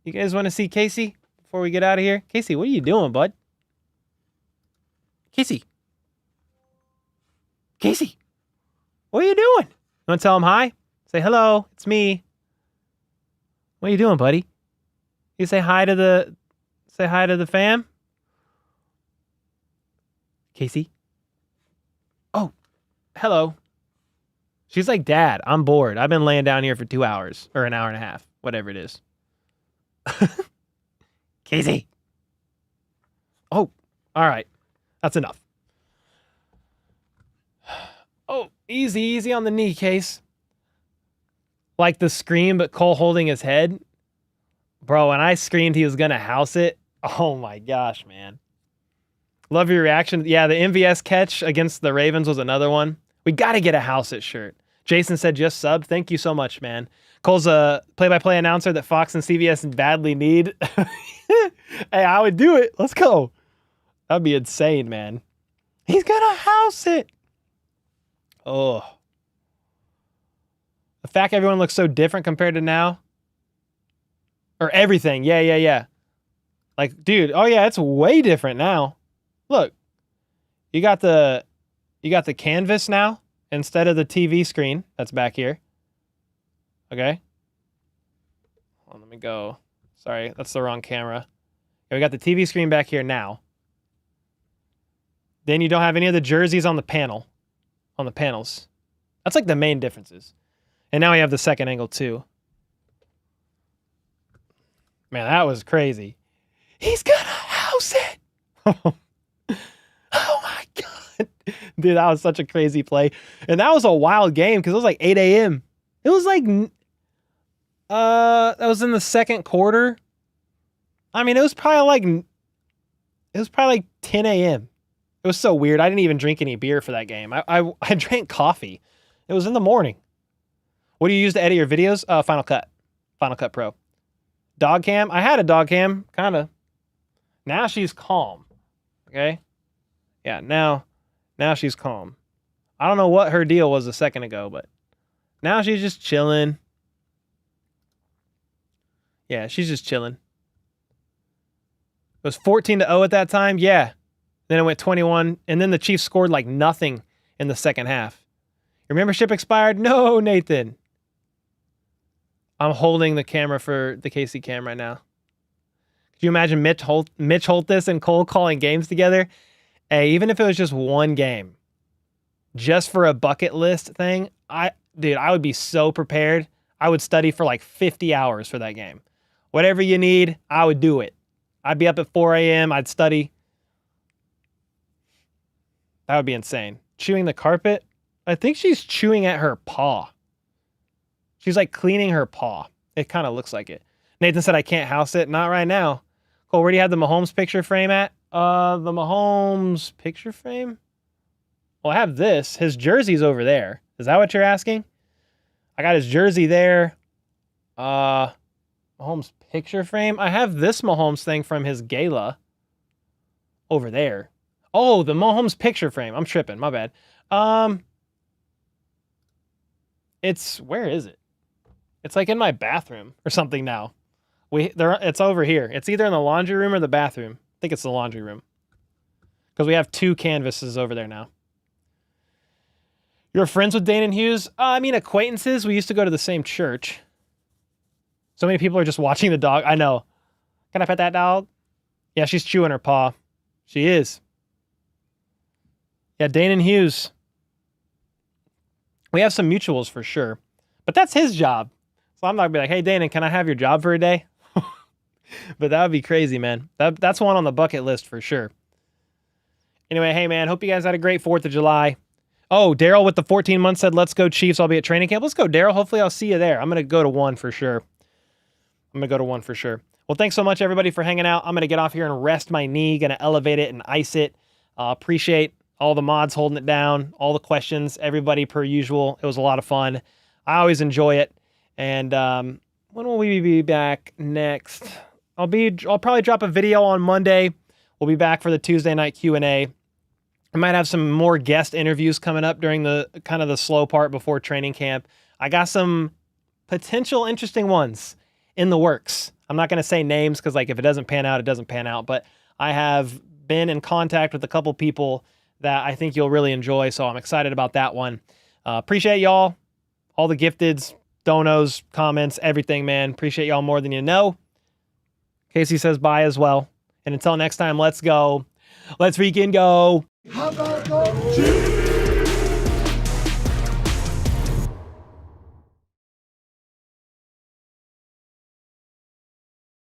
You guys want to see Casey before we get out of here? Casey, what are you doing, bud? Casey. Casey. What are you doing? You want to tell him hi? Say hello. It's me. What are you doing, buddy? You say hi to the fam? Casey. Oh, hello. She's like, "Dad, I'm bored. I've been laying down here for 2 hours or an hour and a half, whatever it is." Casey. Oh, all right. That's enough. Oh, easy on the knee, Case. Like the scream, but Cole holding his head. Bro, when I screamed he was going to house it, oh my gosh, man. Love your reaction. Yeah, the MVS catch against the Ravens was another one. We got to get a house it shirt. Jason said, "Just sub." Thank you so much, man. Cole's a play-by-play announcer that Fox and CBS badly need. Hey, I would do it. Let's go. That'd be insane, man. He's gonna house it. Oh. The fact everyone looks so different compared to now. Or everything. Yeah. Like, dude, oh yeah, it's way different now. Look. You got the canvas now instead of the TV screen that's back here. Okay. Hold on, let me go. Sorry, that's the wrong camera. Yeah, we got the TV screen back here now. Then you don't have any of the jerseys on the panel. On the panels. That's like the main differences. And now we have the second angle too. Man, that was crazy. He's gonna house it! Oh my God. Dude, that was such a crazy play. And that was a wild game because it was like 8 a.m. It was like... that was in the second quarter. I mean, it was probably like 10 a.m. It was so weird. I didn't even drink any beer for that game. I drank coffee. It was in the morning. What do you use to edit your videos? Final Cut. Final Cut Pro. Dog cam. I had a dog cam, kind of. Now she's calm. Okay? Yeah, now she's calm. I don't know what her deal was a second ago, but now she's just chilling. Yeah, she's just chilling. It was 14-0 at that time. Yeah. Then it went 21, and then the Chiefs scored like nothing in the second half. Your membership expired? No, Nathan. I'm holding the camera for the KC cam right now. Could you imagine Mitch Holthus and Cole calling games together? Hey, even if it was just one game, just for a bucket list thing, I would be so prepared. I would study for like 50 hours for that game. Whatever you need, I would do it. I'd be up at 4 a.m. I'd study. That would be insane. Chewing the carpet? I think she's chewing at her paw. She's like cleaning her paw. It kind of looks like it. Nathan said I can't house it. Not right now. Cole, where do you have the Mahomes picture frame at? The Mahomes picture frame? Well, I have this. His jersey's over there. Is that what you're asking? I got his jersey there. Mahomes picture frame? I have this Mahomes thing from his gala over there. Oh, the Mahomes picture frame. I'm tripping. My bad. Where is it? It's like in my bathroom or something now. It's over here. It's either in the laundry room or the bathroom. I think it's the laundry room. Because we have 2 canvases over there now. You're friends with Dane and Hughes? I mean, acquaintances. We used to go to the same church. So many people are just watching the dog. I know. Can I pet that dog? Yeah, she's chewing her paw. She is. Yeah, Dane and Hughes. We have some mutuals for sure. But that's his job. So I'm not going to be like, hey, Dana, can I have your job for a day? But that would be crazy, man. That's one on the bucket list for sure. Anyway, hey, man, hope you guys had a great 4th of July. Oh, Daryl with the 14 months said, let's go Chiefs. I'll be at training camp. Let's go, Daryl. Hopefully I'll see you there. I'm going to go to one for sure. Well, thanks so much, everybody, for hanging out. I'm going to get off here and rest my knee. Going to elevate it and ice it. Appreciate all the mods holding it down, all the questions, everybody per usual. It was a lot of fun. I always enjoy it. And when will we be back next? I'll probably drop a video on Monday. We'll be back for the Tuesday night Q&A. I might have some more guest interviews coming up during the kind of the slow part before training camp. I got some potential interesting ones in the works. I'm not going to say names because like if it doesn't pan out, it doesn't pan out. But I have been in contact with a couple people that I think you'll really enjoy. So I'm excited about that one. Appreciate y'all. All the gifteds, donos, comments, everything, man. Appreciate y'all more than you know. Casey says bye as well. And until next time, let's go. Let's freaking go. How about go?